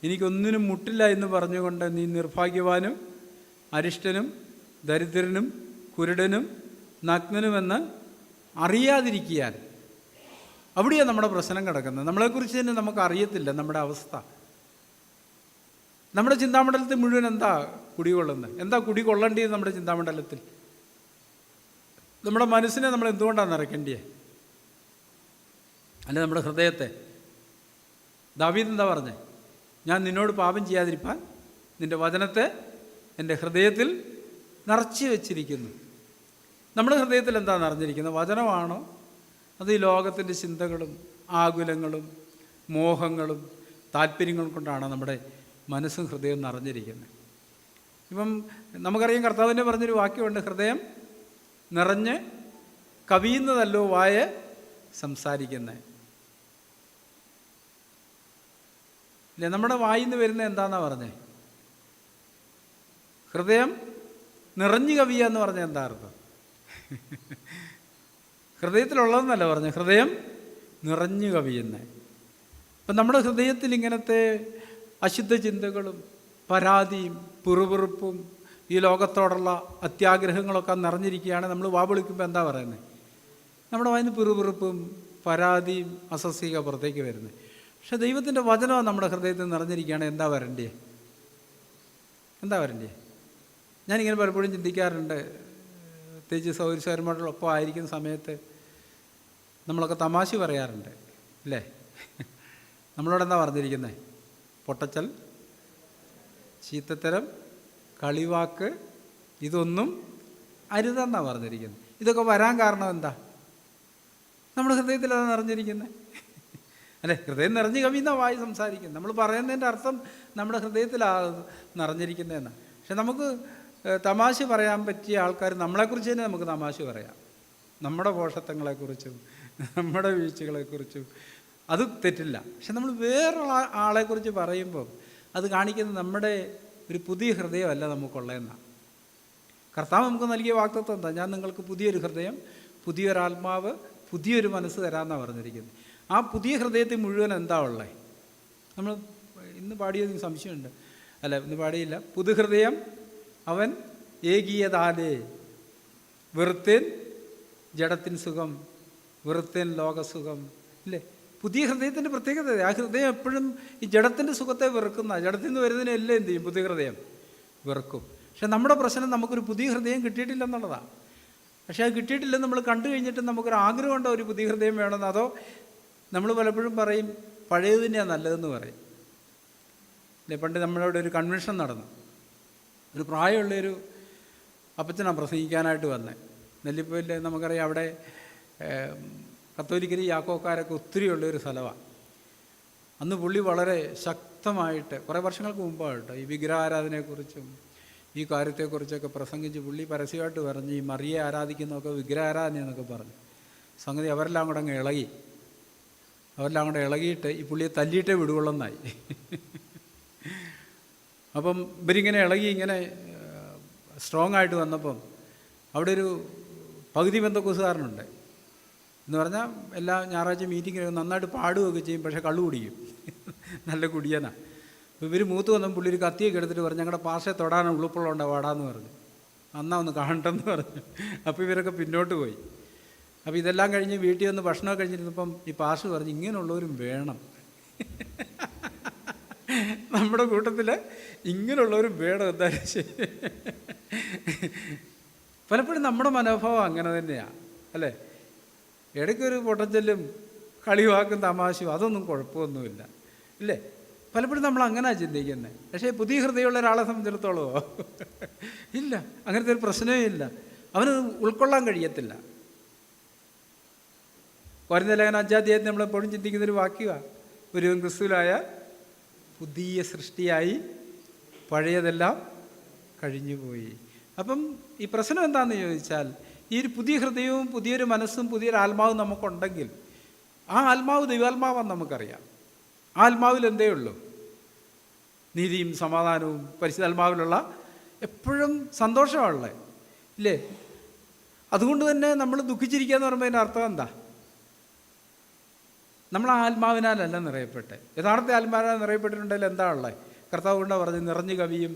എനിക്കൊന്നിനും മുട്ടില്ല എന്ന് പറഞ്ഞുകൊണ്ട് നീ നിർഭാഗ്യവാനും അരിഷ്ടനും ദരിദ്രനും കുരുടനും നഗ്നനുമെന്ന് അറിയാതിരിക്കാൻ. അവിടെയാണ് നമ്മുടെ പ്രശ്നം കിടക്കുന്നത്. നമ്മളെക്കുറിച്ച് തന്നെ നമുക്ക് അറിയത്തില്ല നമ്മുടെ അവസ്ഥ. നമ്മുടെ ചിന്താമണ്ഡലത്തിൽ മുഴുവൻ എന്താ കുടികൊള്ളുന്നത്? എന്താ കുടികൊള്ളേണ്ടത് നമ്മുടെ ചിന്താമണ്ഡലത്തിൽ? നമ്മുടെ മനസ്സിനെ നമ്മൾ എന്തുകൊണ്ടാണ് നിറയ്ക്കേണ്ടത്? അല്ലെ നമ്മുടെ ഹൃദയത്തെ? ദാവീദ് എന്താ പറഞ്ഞേ? ഞാൻ നിന്നോട് പാപം ചെയ്യാതിരിപ്പാൻ നിൻ്റെ വചനത്തെ എൻ്റെ ഹൃദയത്തിൽ നിറച്ച് വെച്ചിരിക്കുന്നു. നമ്മുടെ ഹൃദയത്തിൽ എന്താ നിറഞ്ഞിരിക്കുന്നത്? വചനമാണോ? അത് ഈ ലോകത്തിൻ്റെ ചിന്തകളും ആകുലങ്ങളും മോഹങ്ങളും താല്പര്യങ്ങളും കൊണ്ടാണ് നമ്മുടെ മനസ്സും ഹൃദയവും നിറഞ്ഞിരിക്കുന്നത്. ഇപ്പം നമുക്കറിയാം, കർത്താവിനെ പറഞ്ഞൊരു വാക്യമുണ്ട്, ഹൃദയം നിറഞ്ഞ് കവിയുന്നതല്ലോ വായ സംസാരിക്കുന്നത്. ഇല്ലേ, നമ്മുടെ വായിൽ നിന്ന് വരുന്നത് എന്താണെന്നാ പറഞ്ഞേ? ഹൃദയം നിറഞ്ഞു കവിയുക എന്ന് പറഞ്ഞാൽ എന്താ അർത്ഥം? ഹൃദയത്തിലുള്ളതെന്നല്ല പറഞ്ഞു, ഹൃദയം നിറഞ്ഞു കവിയുന്നത്. അപ്പം നമ്മുടെ ഹൃദയത്തിൽ ഇങ്ങനത്തെ അശുദ്ധ ചിന്തകളും പരാതിയും പിറുപിറുപ്പും ഈ ലോകത്തോടുള്ള അത്യാഗ്രഹങ്ങളൊക്കെ നിറഞ്ഞിരിക്കുകയാണ്. നമ്മൾ വാ വിളിക്കുമ്പോൾ എന്താ പറയുന്നത്? നമ്മുടെ വായിന്ന് പിറുപിറുപ്പും പരാതിയും അസ്വസ്ഥിക പുറത്തേക്ക് വരുന്നത്. പക്ഷെ ദൈവത്തിൻ്റെ വചനം നമ്മുടെ ഹൃദയത്തിൽ നിറഞ്ഞിരിക്കുകയാണ്. എന്താ വരണ്ടേ? ഞാനിങ്ങനെ പലപ്പോഴും ചിന്തിക്കാറുണ്ട്. പ്രത്യേകിച്ച് സൗരസ്വരന്മാരോടൊപ്പം ആയിരിക്കുന്ന സമയത്ത് നമ്മളൊക്കെ തമാശ പറയാറുണ്ട്, അല്ലേ? നമ്മളോടെന്താ പറഞ്ഞിരിക്കുന്നത്? പൊട്ടച്ചൽ, ചീത്തത്തരം, കളിവാക്ക്, ഇതൊന്നും അരുതെന്നാണ് പറഞ്ഞിരിക്കുന്നത്. ഇതൊക്കെ വരാൻ കാരണം എന്താ? നമ്മുടെ ഹൃദയത്തിൽ അത് നിറഞ്ഞിരിക്കുന്നത്, അല്ലേ? ഹൃദയം നിറഞ്ഞു കവിയുന്ന വായി സംസാരിക്കുന്നത്. നമ്മൾ പറയുന്നതിൻ്റെ അർത്ഥം നമ്മുടെ ഹൃദയത്തിലാണ് നിറഞ്ഞിരിക്കുന്നതെന്നാണ്. പക്ഷെ നമുക്ക് തമാശ പറയാൻ പറ്റിയ ആൾക്കാർ നമ്മളെക്കുറിച്ച് തന്നെ നമുക്ക് തമാശ പറയാം. നമ്മുടെ പോഷത്വങ്ങളെക്കുറിച്ചും നമ്മുടെ വീഴ്ചകളെക്കുറിച്ചും അത് തെറ്റില്ല. പക്ഷെ നമ്മൾ വേറൊരു ആളെക്കുറിച്ച് പറയുമ്പോൾ അത് കാണിക്കുന്നത് നമ്മുടെ ഒരു പുതിയ ഹൃദയമല്ല നമുക്കുള്ളതെന്നാണ്. കർത്താവ് നമുക്ക് നൽകിയ വാഗ്ദത്തം എന്താ? ഞാൻ നിങ്ങൾക്ക് പുതിയൊരു ഹൃദയം, പുതിയൊരാത്മാവ്, പുതിയൊരു മനസ്സ് തരാമെന്നാണ് പറഞ്ഞിരിക്കുന്നത്. ആ പുതിയ ഹൃദയത്തിൽ മുഴുവൻ എന്താ ഉള്ളത്? നമ്മൾ ഇന്ന് പാടിയതിന് സംശയമുണ്ട്, അല്ല ഇന്ന് പാടിയില്ല. പുതുഹൃദയം അവൻ ഏകീയതാലേ, വെറുത്തേൻ ജഡത്തിൻ സുഖം, വെറുത്തേൻ ലോകസുഖം, ഇല്ലേ? പുതിയ ഹൃദയത്തിൻ്റെ പ്രത്യേകത ആ ഹൃദയം എപ്പോഴും ഈ ജഡത്തിൻ്റെ സുഖത്തെ വെറുക്കുന്ന, ജഡത്തിൽ നിന്ന് വരുന്നതിനെല്ലാം എന്ത് ചെയ്യും? പുതിയ ഹൃദയം വെറുക്കും. പക്ഷെ നമ്മുടെ പ്രശ്നം നമുക്കൊരു പുതിയ ഹൃദയം കിട്ടിയിട്ടില്ലെന്നുള്ളതാണ്. പക്ഷെ അത് കിട്ടിയിട്ടില്ലെന്ന് നമ്മൾ കണ്ടു കഴിഞ്ഞിട്ട് നമുക്കൊരു ആഗ്രഹമുണ്ടോ ഒരു പുതിയ ഹൃദയം വേണമെന്ന്? അതോ നമ്മൾ പലപ്പോഴും പറയും പഴയത് തന്നെയാണ് നല്ലതെന്ന് പറയും, അല്ലേ? പണ്ട് നമ്മളവിടെ ഒരു കൺവെൻഷൻ നടന്നു. ഒരു പ്രായമുള്ളൊരു അപ്പച്ചനാണ് പ്രസംഗിക്കാനായിട്ട് വന്നത്. നെല്ലിപ്പയിൽ നമുക്കറിയാം, അവിടെ കത്തോലിക്കരും യാക്കോക്കാരൊക്കെ ഒത്തിരിയുള്ളൊരു സ്ഥലമാണ്. അന്ന് പുള്ളി വളരെ ശക്തമായിട്ട് കുറേ വർഷങ്ങൾക്ക് മുമ്പായിട്ട് ഈ വിഗ്രഹാരാധനയെക്കുറിച്ചും ഈ കാര്യത്തെക്കുറിച്ചൊക്കെ പ്രസംഗിച്ച് പുള്ളി പരസ്യമായിട്ട് പറഞ്ഞ് ഈ മറിയെ ആരാധിക്കുന്നതൊക്കെ വിഗ്രഹാരാധനയെന്നൊക്കെ പറഞ്ഞു. സംഗതി അവരെല്ലാം കൂടെ അങ്ങ് ഇളകിയിട്ട് ഈ പുള്ളിയെ തല്ലിയിട്ടേ വിടുകൊള്ളുന്നായി. അപ്പം ഇവരിങ്ങനെ ഇളകി ഇങ്ങനെ സ്ട്രോങ് ആയിട്ട് വന്നപ്പം അവിടെ ഒരു പകുതി ബന്ധക്കോസുകാരനുണ്ട്. എന്ന് പറഞ്ഞാൽ എല്ലാ ഞായറാഴ്ച മീറ്റിങ്ങിന് നന്നായിട്ട് പാടുകയൊക്കെ ചെയ്യും, പക്ഷേ കള്ളു കുടിക്കും, നല്ല കുടിയനാണ്. അപ്പോൾ ഇവർ മൂത്ത് വന്നപ്പോൾ പുള്ളി ഒരു കത്തിയൊക്കെ എടുത്തിട്ട് പറഞ്ഞു, ഞങ്ങളുടെ പാഷയെ തൊടാനും ഉളുപ്പുള്ളതുകൊണ്ട് വാടാന്ന് പറഞ്ഞു, അന്നാ ഒന്ന് കാണട്ടെന്ന് പറഞ്ഞു. അപ്പോൾ ഇവരൊക്കെ പിന്നോട്ട് പോയി. അപ്പോൾ ഇതെല്ലാം കഴിഞ്ഞ് വീട്ടിൽ വന്ന് ഭക്ഷണമൊക്കെ കഴിഞ്ഞിരുന്നപ്പം ഈ പാഷ് പറഞ്ഞു, ഇങ്ങനെയുള്ളവരും വേണം, നമ്മുടെ കൂട്ടത്തിൽ ഇങ്ങനെയുള്ളവരും വേണം. എന്തായാലും ശരി. പലപ്പോഴും നമ്മുടെ മനോഭാവം അങ്ങനെ തന്നെയാണ്, അല്ലേ? ഇടയ്ക്കൊരു പൊട്ടച്ചെല്ലും കളിവാക്കും തമാശയും അതൊന്നും കുഴപ്പമൊന്നുമില്ല, ഇല്ലേ? പലപ്പോഴും നമ്മൾ അങ്ങനെയാണ് ചിന്തിക്കുന്നത്. പക്ഷേ പുതിയ ഹൃദയമുള്ള ഒരാളെ സംബന്ധിച്ചിടത്തോളമോ ഇല്ല, അങ്ങനത്തെ ഒരു പ്രശ്നമേ ഇല്ല. അവന് ഉൾക്കൊള്ളാൻ കഴിയത്തില്ല. കൊരിന്ത്യർ ലേഖനം 5-ാം അധ്യായത്തിൽ നമ്മളെപ്പോഴും ചിന്തിക്കുന്നൊരു വാക്യമാണ്, ഒരു ക്രിസ്തുവിലായ പുതിയ സൃഷ്ടിയായി, പഴയതെല്ലാം കഴിഞ്ഞുപോയി. അപ്പം ഈ പ്രശ്നം എന്താണെന്ന് ചോദിച്ചാൽ, ഈ ഒരു പുതിയ ഹൃദയവും പുതിയൊരു മനസ്സും പുതിയൊരു ആത്മാവും നമുക്കുണ്ടെങ്കിൽ ആ ആത്മാവ് ദൈവാത്മാവാന്ന് നമുക്കറിയാം. ആ ആത്മാവിൽ എന്തേ ഉള്ളൂ? നീതിയും സമാധാനവും. പരിശുദ്ധാത്മാവിലുള്ള എപ്പോഴും സന്തോഷമാണുള്ളത്, ഇല്ലേ? അതുകൊണ്ട് തന്നെ നമ്മൾ ദുഃഖിച്ചിരിക്കുക എന്ന് പറയുമ്പോൾ അതിൻ്റെ അർത്ഥം എന്താ? നമ്മൾ ആ ആത്മാവിനാലല്ല നിറയപ്പെട്ടെ. യഥാർത്ഥ ആത്മാവിനാൽ നിറയപ്പെട്ടിട്ടുണ്ടെങ്കിൽ എന്താ ഉള്ളത്? കർത്താവ് കൊണ്ടാണ് പറഞ്ഞ് നിറഞ്ഞു കവിയും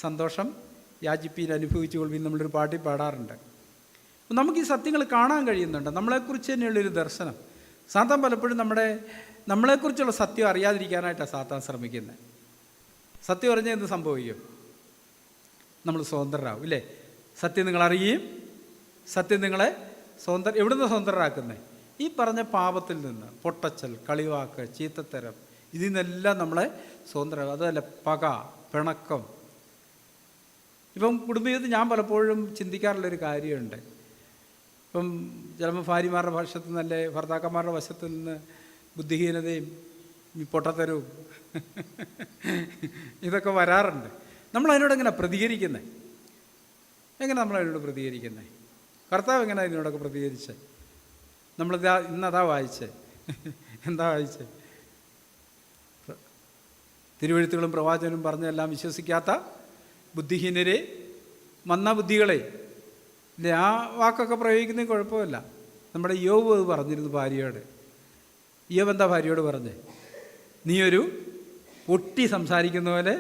സന്തോഷം യാചിപ്പീൻ അനുഭവിച്ചു കൊള്ളും. നമ്മളൊരു പാട്ടി പാടാറുണ്ട്. നമുക്ക് ഈ സത്യങ്ങൾ കാണാൻ കഴിയുന്നുണ്ട്. നമ്മളെക്കുറിച്ച് തന്നെയുള്ളൊരു ദർശനം. സാത്താൻ പലപ്പോഴും നമ്മളെക്കുറിച്ചുള്ള സത്യം അറിയാതിരിക്കാനായിട്ടാണ് സാത്താൻ ശ്രമിക്കുന്നത്. സത്യം അറിഞ്ഞാൽ എന്ത് സംഭവിക്കും? നമ്മൾ സ്വതന്ത്രരാകും, ഇല്ലേ? സത്യം നിങ്ങളറിയുകയും സത്യം നിങ്ങളെ എവിടുന്ന് സ്വതന്ത്രരാക്കുന്നത്? ഈ പറഞ്ഞ പാപത്തിൽ നിന്ന്, പൊട്ടച്ചൽ, കളിവാക്ക്, ചീത്തത്തരം, ഇതിൽ നിന്നെല്ലാം നമ്മളെ സ്വതന്ത്രരാകും. അതല്ല പക, പിണക്കം, ഇപ്പം കുടുംബജീവിതത്തിൽ ഞാൻ പലപ്പോഴും ചിന്തിക്കാറുള്ളൊരു കാര്യമുണ്ട്. ഇപ്പം ചിലപ്പോൾ ഭാര്യമാരുടെ വശത്തു നിന്നല്ലേ ഭർത്താക്കന്മാരുടെ വശത്തു നിന്ന് ബുദ്ധിഹീനതയും ഈ പൊട്ടത്തരവും ഇതൊക്കെ വരാറുണ്ട്. നമ്മളതിനോട് എങ്ങനെ പ്രതികരിക്കുന്നത്? എങ്ങനെ നമ്മളതിനോട് പ്രതികരിക്കുന്നത്? കർത്താവ് എങ്ങനെ അതിനോടൊക്കെ പ്രതികരിച്ചത്? ഇന്നതാ വായിച്ചേ. എന്താ വായിച്ചേ? തിരുവെഴുത്തുകളും പ്രവാചകനും പറഞ്ഞെല്ലാം വിശ്വസിക്കാത്ത ബുദ്ധിഹീനരെ, മന്ദബുദ്ധികളെ. ഇല്ലേ, ആ വാക്കൊക്കെ പ്രയോഗിക്കുന്നതിന് കുഴപ്പമില്ല. നമ്മുടെ യോബ് അത് പറഞ്ഞിരുന്നു ഭാര്യയോട്. യോബ് എന്താ ഭാര്യയോട് പറഞ്ഞേ? നീ ഒരു പൊട്ടി സംസാരിക്കുന്ന പോലെ.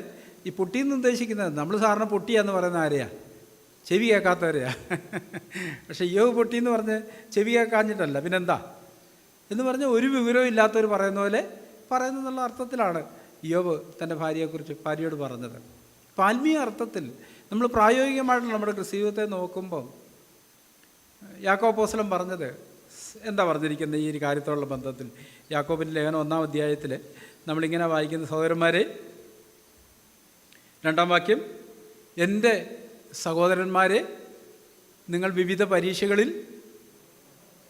ഈ പൊട്ടിയെന്ന് ഉദ്ദേശിക്കുന്നത് നമ്മൾ സാറിന് പൊട്ടിയാന്ന് പറയുന്ന ആരെയാ? ചെവി കേൾക്കാത്തവരെയാ. പക്ഷെ യോബ് പൊട്ടിയെന്ന് പറഞ്ഞ് ചെവി കേൾക്കാഞ്ഞിട്ടല്ല, പിന്നെന്താ എന്ന് പറഞ്ഞ് ഒരു വിവരവും ഇല്ലാത്തവർ പറയുന്ന പോലെ പറയുന്നെന്നുള്ള അർത്ഥത്തിലാണ് യോബ് തൻ്റെ ഭാര്യയോട് പറഞ്ഞത്. അപ്പം ആത്മീയ അർത്ഥത്തിൽ നമ്മൾ പ്രായോഗികമായിട്ടുള്ള നമ്മുടെ ക്രിസ്തീയത്തെ നോക്കുമ്പോൾ യാക്കോബ് അപ്പോസ്തലൻ പറഞ്ഞത് എന്താ പറഞ്ഞിരിക്കുന്നത് ഈ ഒരു കാര്യത്തോടുള്ള ബന്ധത്തിൽ? യാക്കോബിൻ്റെ ലേഖനം 1-ാം അധ്യായത്തിൽ നമ്മളിങ്ങനെ വായിക്കുന്ന, സഹോദരന്മാരെ, 2-ാം വാക്യം, എൻ്റെ സഹോദരന്മാരെ, നിങ്ങൾ വിവിധ പരീക്ഷകളിൽ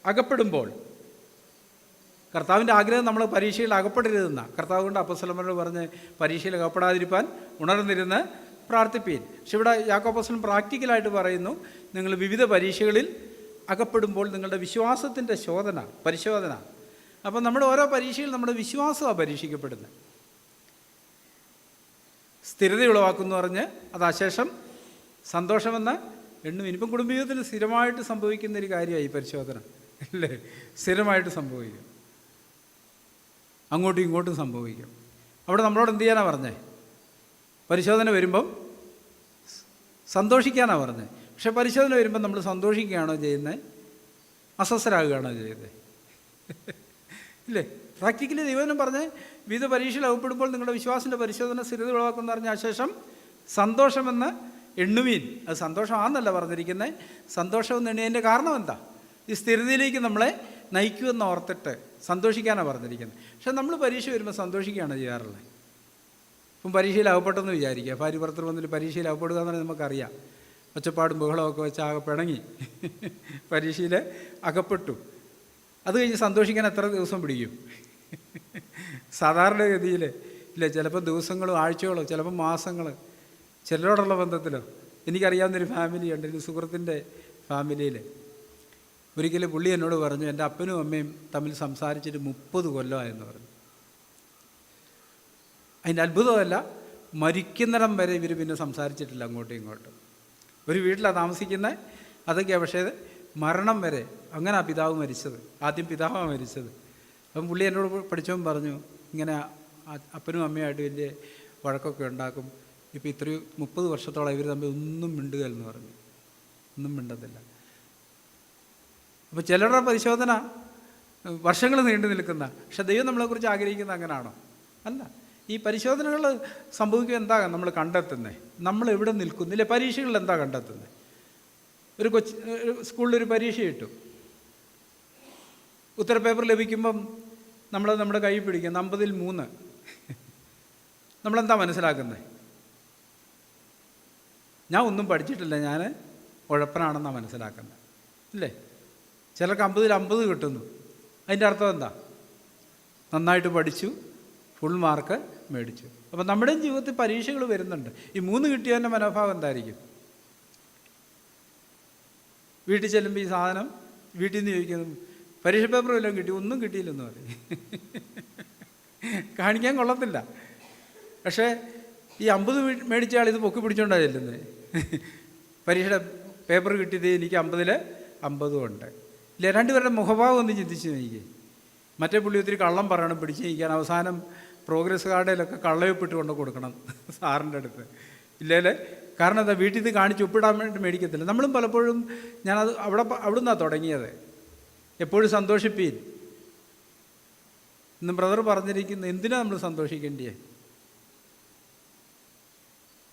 അകപ്പെടുമ്പോൾ. കർത്താവിൻ്റെ ആഗ്രഹം നമ്മൾ പരീക്ഷയിൽ അകപ്പെടരുതെന്നാണ്. കർത്താവ് കൊണ്ട് അപ്പോസ്തലന്മാരോട് പറഞ്ഞ് പരീക്ഷയിൽ അകപ്പെടാതിരിക്കാൻ ഉണർന്നിരുന്ന് പ്രാർത്ഥിപ്പീൻ. പക്ഷെ ഇവിടെ യാക്കോബ് അപ്പോസ്തലൻ പ്രാക്ടിക്കലായിട്ട് പറയുന്നു, നിങ്ങൾ വിവിധ പരീക്ഷകളിൽ അകപ്പെടുമ്പോൾ നിങ്ങളുടെ വിശ്വാസത്തിൻ്റെ പരിശോധന. അപ്പം നമ്മുടെ ഓരോ പരീക്ഷയിൽ നമ്മുടെ വിശ്വാസമാണ് പരീക്ഷിക്കപ്പെടുന്നത്. സ്ഥിരത ഉളവാക്കുമെന്ന് പറഞ്ഞ് അതാശേഷം സന്തോഷമെന്ന് എണ്ണും. ഇനിയിപ്പം കുടുംബജീവിതത്തിൽ സ്ഥിരമായിട്ട് സംഭവിക്കുന്നൊരു കാര്യമായി ഈ പരിശോധന, അല്ലേ? സ്ഥിരമായിട്ട് സംഭവിക്കും, അങ്ങോട്ടും ഇങ്ങോട്ടും സംഭവിക്കും. അവിടെ നമ്മളോട് എന്ത് ചെയ്യാനാണ് പറഞ്ഞത്? പരിശോധന വരുമ്പം സന്തോഷിക്കാനാണ് പറഞ്ഞത്. പക്ഷെ പരിശോധന വരുമ്പം നമ്മൾ സന്തോഷിക്കുകയാണോ ചെയ്യുന്നത്? അസ്വസ്ഥരാകുകയാണോ ചെയ്യുന്നത്? ഇല്ലേ? പ്രാക്ടിക്കലി ദൈവം പറഞ്ഞ് വിവിധ പരീക്ഷയിൽ അകപ്പെടുമ്പോൾ നിങ്ങളുടെ വിശ്വാസത്തിൻ്റെ പരിശോധന സ്ഥിരത ഉളവാക്കുമെന്ന് പറഞ്ഞ ശേഷം സന്തോഷമെന്ന് എണ്ണുവീൻ. അത് സന്തോഷമാണെന്നല്ല പറഞ്ഞിരിക്കുന്നത്. സന്തോഷമെന്ന് എണ്ണിയതിൻ്റെ കാരണം എന്താ? ഈ സ്ഥിരതയിലേക്ക് നമ്മളെ നയിക്കുമെന്ന് ഓർത്തിട്ട് സന്തോഷിക്കാനാണ് പറഞ്ഞിരിക്കുന്നത്. പക്ഷെ നമ്മൾ പരീക്ഷ വരുമ്പോൾ സന്തോഷിക്കുകയാണ് ചെയ്യാറുള്ളത്. ഇപ്പം പരീക്ഷയിൽ അകപ്പെട്ടെന്ന് വിചാരിക്കുക, ഭാര്യ ഭർത്തൃ ബന്ധത്തിൽ പരീക്ഷയിൽ അകപ്പെടുക എന്ന് പറഞ്ഞാൽ നമുക്കറിയാം. ഒച്ചപ്പാടും ബഹളമൊക്കെ വെച്ച് ആകെ പിണങ്ങി പരീക്ഷയിൽ അകപ്പെട്ടു. അത് കഴിഞ്ഞ് സന്തോഷിക്കാൻ എത്ര ദിവസം പിടിക്കും? സാധാരണഗതിയിൽ ഇല്ലേ, ചിലപ്പോൾ ദിവസങ്ങളോ ആഴ്ചകളോ, ചിലപ്പോൾ മാസങ്ങൾ. ചിലരോടുള്ള ബന്ധത്തിലോ. എനിക്കറിയാവുന്നൊരു ഫാമിലിയുണ്ട്, ഒരു സുഹൃത്തിൻ്റെ ഫാമിലിയിൽ. ഒരിക്കലും പുള്ളി എന്നോട് പറഞ്ഞു, എൻ്റെ അപ്പനും അമ്മയും തമ്മിൽ സംസാരിച്ചിട്ട് 30 കൊല്ലമായെന്ന് പറഞ്ഞു. അതിൻ്റെ അത്ഭുതമല്ല, മരിക്കുന്നിടം വരെ ഇവർ പിന്നെ സംസാരിച്ചിട്ടില്ല അങ്ങോട്ടും ഇങ്ങോട്ടും. ഒരു വീട്ടിലാണ് താമസിക്കുന്നത്, അതൊക്കെയാണ്. പക്ഷേ മരണം വരെ അങ്ങനെ ആ പിതാവ് മരിച്ചത്. ആദ്യം പിതാവാണ് മരിച്ചത്. അപ്പം പുള്ളി എന്നോട് പഠിച്ചവൻ പറഞ്ഞു, ഇങ്ങനെ അപ്പനും അമ്മയായിട്ട് വലിയ വഴക്കൊക്കെ ഉണ്ടാക്കും. ഇപ്പോൾ ഇത്രയും 30 വർഷത്തോളം ഇവർ തമ്മിൽ ഒന്നും മിണ്ടുക എന്ന് പറഞ്ഞു. ഒന്നും മിണ്ടത്തില്ല. അപ്പോൾ ചിലരുടെ പരിശോധന വർഷങ്ങൾ നീണ്ടു നിൽക്കുന്ന. പക്ഷെ ദൈവം നമ്മളെക്കുറിച്ച് ആഗ്രഹിക്കുന്നത് അങ്ങനെയാണോ? അല്ല. ഈ പരിശോധനകൾ സംഭവിക്കുക എന്താ നമ്മൾ കണ്ടെത്തുന്നത്? നമ്മൾ എവിടെ നിൽക്കുന്നില്ലേ? പരീക്ഷകളിൽ എന്താ കണ്ടെത്തുന്നത്? ഒരു സ്കൂളിലൊരു പരീക്ഷ ഇട്ടു, ഉത്തരപേപ്പർ ലഭിക്കുമ്പം നമ്മുടെ കൈ പിടിക്കും 50-ൽ 3. നമ്മളെന്താ മനസ്സിലാക്കുന്നത്? ഞാൻ ഒന്നും പഠിച്ചിട്ടില്ല, ഞാൻ ഉഴപ്പനാണെന്നാണ് മനസ്സിലാക്കുന്നത്, ഇല്ലേ? ചിലർക്ക് 50-ൽ 50 കിട്ടുന്നു. അതിൻ്റെ അർത്ഥം എന്താ? നന്നായിട്ട് പഠിച്ചു, ഫുൾ മാർക്ക് മേടിച്ചു. അപ്പം നമ്മുടെയും ജീവിതത്തിൽ പരീക്ഷകൾ വരുന്നുണ്ട്. ഈ 3 കിട്ടിയതിൻ്റെ മനോഭാവം എന്തായിരിക്കും? വീട്ടിൽ ചെല്ലുമ്പോൾ ഈ സാധനം വീട്ടിൽ നിന്ന് ചോദിക്കുന്നു, പരീക്ഷ പേപ്പർ വല്ലതും കിട്ടി? ഒന്നും കിട്ടിയില്ലെന്ന് പറയും. കാണിക്കാൻ കൊള്ളത്തില്ല. പക്ഷേ ഈ 50 മേടിച്ച ആൾ ഇത് പൊക്കി പിടിച്ചോണ്ടാണ് ചെല്ലുന്നത്. പരീക്ഷയുടെ പേപ്പർ കിട്ടിയത് എനിക്ക് 50-ൽ 50 ഉണ്ട്. ഇല്ല, രണ്ടുപേരുടെ മുഖഭാവം ഒന്ന് ചിന്തിച്ച് നോക്കിക്കേ. മറ്റേ പുള്ളി ഒത്തിരി കള്ളം പറയണം പിടിച്ച് നയിക്കാൻ. അവസാനം പ്രോഗ്രസ് കാർഡിലൊക്കെ കള്ളയൊപ്പിട്ട് കൊണ്ട് കൊടുക്കണം സാറിൻ്റെ അടുത്ത്. ഇല്ലേലേ, കാരണം എന്താ? വീട്ടിൽ നിന്ന് കാണിച്ച് ഒപ്പിടാൻ വേണ്ടി മേടിക്കത്തില്ല. നമ്മളും പലപ്പോഴും ഞാനത് അവിടെ നിന്നാണ് തുടങ്ങിയത്. എപ്പോഴും സന്തോഷിപ്പീൻ. ഇന്ന് ബ്രദർ പറഞ്ഞിരിക്കുന്നത് എന്തിനാണ് നമ്മൾ സന്തോഷിക്കേണ്ടിയേ?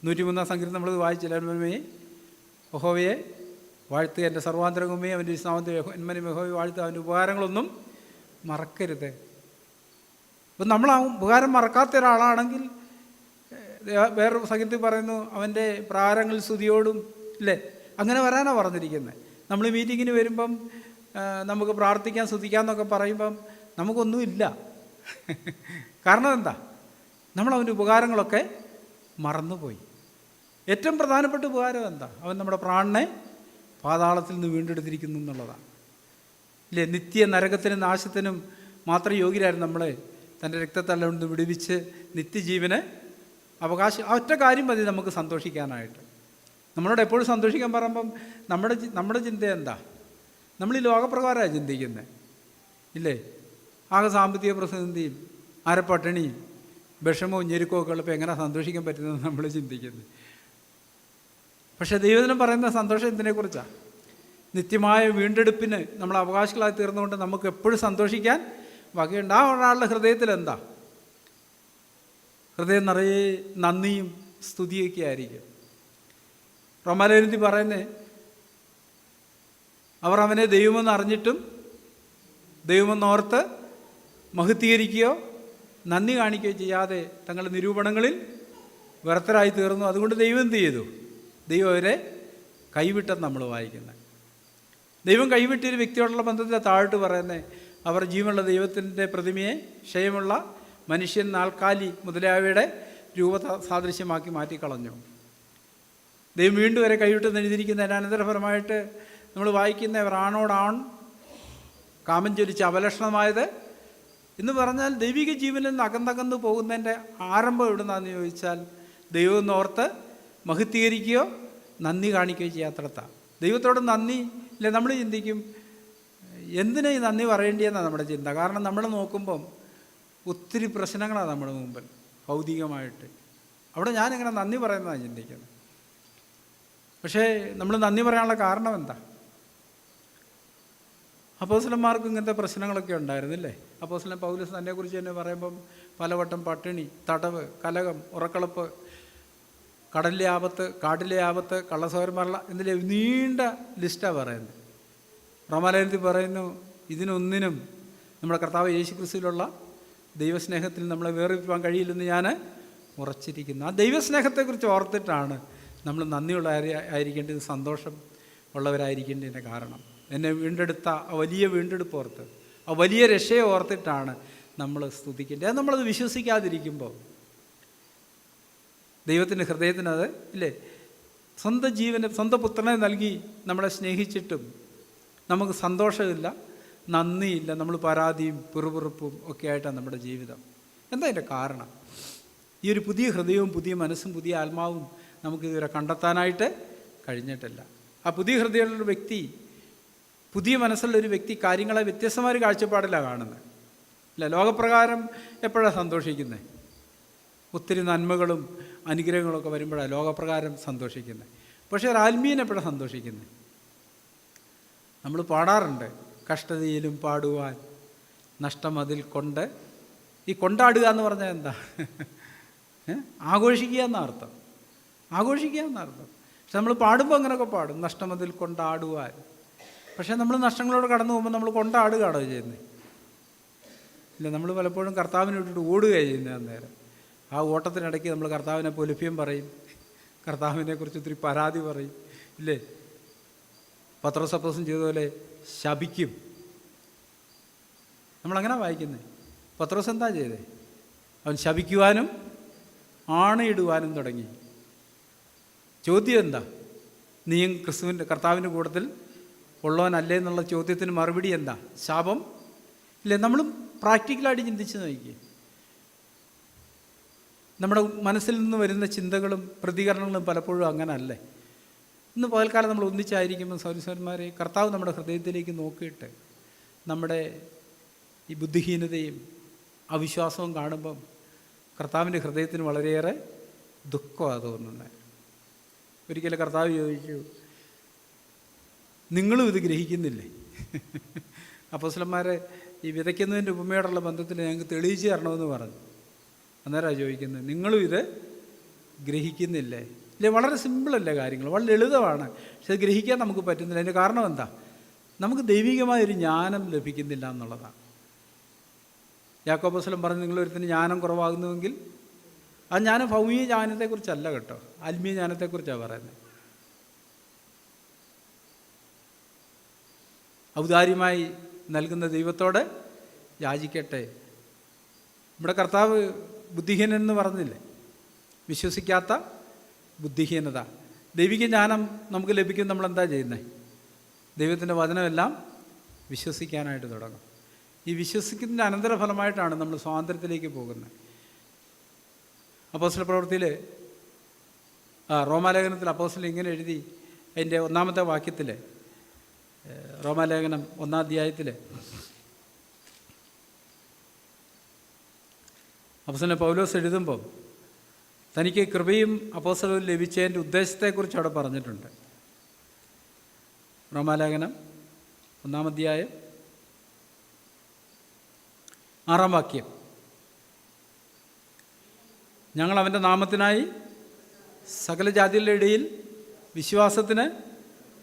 103-ാം സങ്കീർത്തനം നമ്മളത് വായിച്ചില്ലേ? യഹോവയെ വാഴ്ത്തുക, എൻ്റെ സർവാന്തരംഗമേ അവൻ്റെ വിശ്രാമത്തെ എന്മനും യഹോവയെ വാഴ്ത്തുക, അവൻ്റെ ഉപകാരങ്ങളൊന്നും മറക്കരുത്. അപ്പം നമ്മൾ ആ ഉപകാരം മറക്കാത്ത ഒരാളാണെങ്കിൽ വേറൊരു സംഗീതത്തിൽ പറയുന്നു അവൻ്റെ പ്രാരങ്ങൾ സ്തുതിയോടും, ഇല്ലേ? അങ്ങനെ വരാനാണ് പറഞ്ഞിരിക്കുന്നത്. നമ്മൾ മീറ്റിങ്ങിന് വരുമ്പം നമുക്ക് പ്രാർത്ഥിക്കാൻ സ്തുതിക്കാം എന്നൊക്കെ പറയുമ്പം നമുക്കൊന്നുമില്ല. കാരണം എന്താ? നമ്മളവൻ്റെ ഉപകാരങ്ങളൊക്കെ മറന്നുപോയി. ഏറ്റവും പ്രധാനപ്പെട്ട ഉപകാരം എന്താ? അവൻ നമ്മുടെ പ്രാണനെ പാതാളത്തിൽ നിന്ന് വീണ്ടെടുത്തിരിക്കുന്നു എന്നുള്ളതാണ്, ഇല്ലേ? നിത്യ നരകത്തിനും നാശത്തിനും മാത്രം യോഗ്യരായിരുന്നു നമ്മളെ തൻ്റെ രക്തത്തല്ല കൊണ്ട് വിടുവിച്ച് നിത്യജീവന് ആ ഒറ്റ കാര്യം മതി നമുക്ക് സന്തോഷിക്കാനായിട്ട്. നമ്മളോട് എപ്പോഴും സന്തോഷിക്കാൻ പറയുമ്പം നമ്മുടെ ചിന്ത എന്താ? നമ്മൾ ഈ ലോകപ്രകാരമാണ് ചിന്തിക്കുന്നത്, ഇല്ലേ? ആകെ സാമ്പത്തിക പ്രതിസന്ധിയും അരപ്പട്ടിണിയും വിഷമവും ഞെരുക്കവും ഒക്കെ ഉള്ളപ്പോൾ എങ്ങനെ സന്തോഷിക്കാൻ പറ്റുന്നത് നമ്മൾ ചിന്തിക്കുന്നത്. പക്ഷേ ദൈവദിനം പറയുന്ന സന്തോഷം എന്തിനെക്കുറിച്ചാണ്? നിത്യമായ വീണ്ടെടുപ്പിന് നമ്മൾ അവകാശികളായി തീർന്നുകൊണ്ട് നമുക്ക് എപ്പോഴും സന്തോഷിക്കാൻ വകയുണ്ട്. ആ ഒരാളുടെ ഹൃദയത്തിൽ എന്താ? ഹൃദയം നിറയെ നന്ദിയും സ്തുതിയൊക്കെ ആയിരിക്കും. റോമാലേഖനത്തിൽ പറയുന്നത്, അവർ അവനെ ദൈവമെന്ന് അറിഞ്ഞിട്ടും ദൈവമെന്നോർത്ത് മഹത്വീകരിക്കുകയോ നന്ദി കാണിക്കുകയോ ചെയ്യാതെ തങ്ങളുടെ നിരൂപണങ്ങളിൽ വ്യർത്ഥരായി തീർന്നു. അതുകൊണ്ട് ദൈവം എന്ത് ചെയ്തു? ദൈവം അവരെ കൈവിട്ടെന്ന് നമ്മൾ വായിക്കുന്നത്. ദൈവം കൈവിട്ടൊരു വ്യക്തിയോടുള്ള ബന്ധത്തിൽ താഴോട്ട് പറയുന്നത്, അവർ ജീവനുള്ള ദൈവത്തിൻ്റെ പ്രതിമയെ ക്ഷയമുള്ള മനുഷ്യൻ, നാൽക്കാലി മുതലായവയുടെ രൂപ സാദൃശ്യമാക്കി മാറ്റിക്കളഞ്ഞു. ദൈവം വീണ്ടും വരെ കൈവിട്ടെന്ന് എഴുതിയിരിക്കുന്നതിന് അനന്തരഫലമായിട്ട് നമ്മൾ വായിക്കുന്ന ആണോടാൺ കാമം ജ്വലിച്ച് അപലക്ഷണമായത് എന്ന് പറഞ്ഞാൽ ദൈവിക ജീവനിൽ നിന്ന് അകന്നകന്ന് പോകുന്നതിൻ്റെ ആരംഭം എവിടുന്നാന്ന് ചോദിച്ചാൽ ദൈവം എന്നോർത്ത് മഹത്വീകരിക്കുകയോ നന്ദി കാണിക്കുകയോ ചെയ്യാത്തടത്താണ്. ദൈവത്തോട് നന്ദി ഇല്ലേ? നമ്മൾ ചിന്തിക്കും എന്തിനാ ഈ നന്ദി പറയേണ്ടിയെന്നാണ് നമ്മുടെ ചിന്ത. കാരണം നമ്മൾ നോക്കുമ്പം ഒത്തിരി പ്രശ്നങ്ങളാണ് നമ്മുടെ മുമ്പിൽ ഭൗതികമായിട്ട്. അവിടെ ഞാനെങ്ങനെ നന്ദി പറയുന്നതാണ് ചിന്തിക്കുന്നത്. പക്ഷേ നമ്മൾ നന്ദി പറയാനുള്ള കാരണം എന്താ? അപ്പോസ്തലന്മാർക്ക് ഇങ്ങനത്തെ പ്രശ്നങ്ങളൊക്കെ ഉണ്ടായിരുന്നില്ലേ? അപ്പോസ്തലൻ പൗലോസ് തന്നെക്കുറിച്ച് തന്നെ പറയുമ്പം പലവട്ടം പട്ടിണി, തടവ്, കലഹം, ഉറക്കളപ്പ്, കടലിലെ ആപത്ത്, കാട്ടിലെ ആപത്ത്, കള്ളസഹോദരന്മാരുള്ള ഇതിലെ നീണ്ട ലിസ്റ്റാണ് പറയുന്നത്. റോമാലേഖനത്തിൽ പറയുന്നു, ഇതിനൊന്നിനും നമ്മുടെ കർത്താവ് യേശു ക്രിസ്തുവിലുള്ള ദൈവസ്നേഹത്തിൽ നമ്മളെ വേർതിരിക്കാൻ കഴിയില്ലെന്ന് ഞാൻ ഉറച്ചിരിക്കുന്നു. ആ ദൈവസ്നേഹത്തെക്കുറിച്ച് ഓർത്തിട്ടാണ് നമ്മൾ നന്ദിയുള്ള ആയിരിക്കേണ്ടത്, സന്തോഷം ഉള്ളവരായിരിക്കേണ്ടതിൻ്റെ കാരണം. എന്നെ വീണ്ടെടുത്ത ആ വലിയ വീണ്ടെടുപ്പ് ഓർത്ത്, ആ വലിയ രക്ഷയെ ഓർത്തിട്ടാണ് നമ്മൾ സ്തുതിക്കേണ്ടത്. അത് നമ്മളത് വിശ്വസിക്കാതിരിക്കുമ്പോൾ ദൈവത്തിൻ്റെ ഹൃദയത്തിനത് ഇല്ലേ? സ്വന്തം ജീവനെ, സ്വന്തം പുത്രനെ നൽകി നമ്മളെ സ്നേഹിച്ചിട്ടും നമുക്ക് സന്തോഷമില്ല, നന്ദിയില്ല, നമ്മൾ പരാതിയും പിറുപിറുപ്പും ഒക്കെ ആയിട്ടാണ് നമ്മുടെ ജീവിതം. എന്താ അതിൻ്റെ കാരണം? ഈ ഒരു പുതിയ ഹൃദയവും പുതിയ മനസ്സും പുതിയ ആത്മാവും നമുക്ക് ഇതുവരെ കണ്ടെത്താനായിട്ട് കഴിഞ്ഞിട്ടില്ല. ആ പുതിയ ഹൃദയമുള്ളൊരു വ്യക്തി, പുതിയ മനസ്സുള്ളൊരു വ്യക്തി കാര്യങ്ങളെ വ്യത്യസ്തമായ കാഴ്ചപ്പാടിലാണ് കാണുന്നത്. ഇല്ല, ലോകപ്രകാരം എപ്പോഴാണ് സന്തോഷിക്കുന്നത്? ഒത്തിരി നന്മകളും അനുഗ്രഹങ്ങളൊക്കെ വരുമ്പോഴാണ് ലോകപ്രകാരം സന്തോഷിക്കുന്നത്. പക്ഷേ ഒരു ആത്മീയൻ എപ്പോഴാണ് സന്തോഷിക്കുന്നത്? നമ്മൾ പാടാറുണ്ട്, കഷ്ടതയിലും പാടുവാൻ നഷ്ടമതിൽ കൊണ്ട്. ഈ കൊണ്ടാടുക എന്ന് പറഞ്ഞാൽ എന്താ? ആഘോഷിക്കുക എന്നർത്ഥം, ആഘോഷിക്കുക എന്നർത്ഥം. പക്ഷെ നമ്മൾ പാടുമ്പോൾ അങ്ങനെയൊക്കെ പാടും, നഷ്ടമതിൽ കൊണ്ടാടുവാൻ. പക്ഷേ നമ്മൾ നഷ്ടങ്ങളോട് കടന്നു പോകുമ്പോൾ നമ്മൾ കൊണ്ടാടുകയാണോ ചെയ്യുന്നത്? ഇല്ല, നമ്മൾ പലപ്പോഴും കർത്താവിനെ വിട്ടിട്ട് ഓടുകയാണ് ചെയ്യുന്നത്. അന്നേരം ആ ഓട്ടത്തിനിടയ്ക്ക് നമ്മൾ കർത്താവിനെ പൊലിപ്യം പറയും, കർത്താവിനെക്കുറിച്ച് ഒത്തിരി പരാതി പറയും, ഇല്ലേ? പത്രോസ് അപ്പോസ്തലൻ ചെയ്തതുപോലെ ശപിക്കും. നമ്മളങ്ങനെ വായിക്കുന്നത്. പത്രോസ് എന്താ ചെയ്തത്? അവൻ ശപിക്കുവാനും ആണയിടുവാനും തുടങ്ങി. ചോദ്യം എന്താ? നീയും കർത്താവിൻ്റെ കൂട്ടത്തിൽ ഉള്ളവനല്ലേ എന്നുള്ള ചോദ്യത്തിന് മറുപടി എന്താ? ശാപം. ഇല്ലേ? നമ്മളും പ്രാക്ടിക്കലായിട്ട് ചിന്തിച്ച് നോക്കി. നമ്മുടെ മനസ്സിൽ നിന്ന് വരുന്ന ചിന്തകളും പ്രതികരണങ്ങളും പലപ്പോഴും അങ്ങനെ അല്ലേ? ഇന്ന് പകൽക്കാലം നമ്മൾ ഒന്നിച്ചായിരിക്കുമ്പോൾ സൗരസ്വരന്മാരെ, കർത്താവ് നമ്മുടെ ഹൃദയത്തിലേക്ക് നോക്കിയിട്ട് നമ്മുടെ ഈ ബുദ്ധിഹീനതയും അവിശ്വാസവും കാണുമ്പം കർത്താവിൻ്റെ ഹൃദയത്തിന് വളരെയേറെ ദുഃഖമാണ് തോന്നുന്നത്. ഒരിക്കലും കർത്താവ് ചോദിച്ചു, നിങ്ങളും ഇത് ഗ്രഹിക്കുന്നില്ലേ? അപ്പോസ്തലന്മാരെ ഈ വിതയ്ക്കുന്നതിൻ്റെ ഉപമയോടുള്ള ബന്ധത്തിൽ ഞങ്ങൾക്ക് തെളിയിച്ച് തരണമെന്ന് പറഞ്ഞു. അന്നേരമാണ് ചോദിക്കുന്നത്, നിങ്ങളും ഇത് ഗ്രഹിക്കുന്നില്ലേ? ഇല്ലേ? വളരെ സിമ്പിളല്ലേ കാര്യങ്ങൾ, വളരെ ലളിതമാണ്. പക്ഷെ അത് ഗ്രഹിക്കാൻ നമുക്ക് പറ്റുന്നില്ല. അതിൻ്റെ കാരണം എന്താ? നമുക്ക് ദൈവികമായൊരു ജ്ഞാനം ലഭിക്കുന്നില്ല എന്നുള്ളതാണ്. യാക്കോബ് അപ്പോസ്തലൻ പറഞ്ഞു, നിങ്ങളൊരുത്തിന് ജ്ഞാനം കുറവാകുന്നുവെങ്കിൽ അത് ഞാൻ ഭൗമിക ജ്ഞാനത്തെക്കുറിച്ചല്ല കേട്ടോ, ആത്മീയ ജ്ഞാനത്തെക്കുറിച്ചാണ് പറയുന്നത്. ഔദാര്യമായി നൽകുന്ന ദൈവത്തോട് യാചിക്കട്ടെ. ഇവിടെ കർത്താവ് ബുദ്ധിഹീനൻ എന്ന് പറഞ്ഞില്ലേ? വിശ്വസിക്കാത്ത ബുദ്ധിഹീനത. ദൈവിക ജ്ഞാനം നമുക്ക് ലഭിക്കും, നമ്മളെന്താ ചെയ്യുന്നത്? ദൈവത്തിൻ്റെ വചനമെല്ലാം വിശ്വസിക്കാനായിട്ട് തുടങ്ങും. ഈ വിശ്വസിക്കുന്നതിൻ്റെ അനന്തരഫലമായിട്ടാണ് നമ്മൾ സ്വാതന്ത്ര്യത്തിലേക്ക് പോകുന്നത്. അപ്പോസ്തല പ്രവൃത്തിയിൽ റോമാലേഖനത്തിൽ അപ്പോസ്തലൻ ഇങ്ങനെ എഴുതി, അതിൻ്റെ 1-ാമത്തെ വാക്യത്തിൽ, റോമാലേഖനം 1-ാം അധ്യായത്തിൽ അപ്പോസ്തലൻ പൗലോസ് എഴുതുമ്പോൾ തനിക്ക് കൃപയും അപ്പോസ്തലവും ലഭിച്ചതിൻ്റെ ഉദ്ദേശത്തെക്കുറിച്ച് അവിടെ പറഞ്ഞിട്ടുണ്ട്. റോമാലേഖനം 1-ാം അധ്യായം 6-ാം വാക്യം, ഞങ്ങൾ അവൻ്റെ നാമത്തിനായി സകല ജാതികളുടെ ഇടയിൽ വിശ്വാസത്തിന്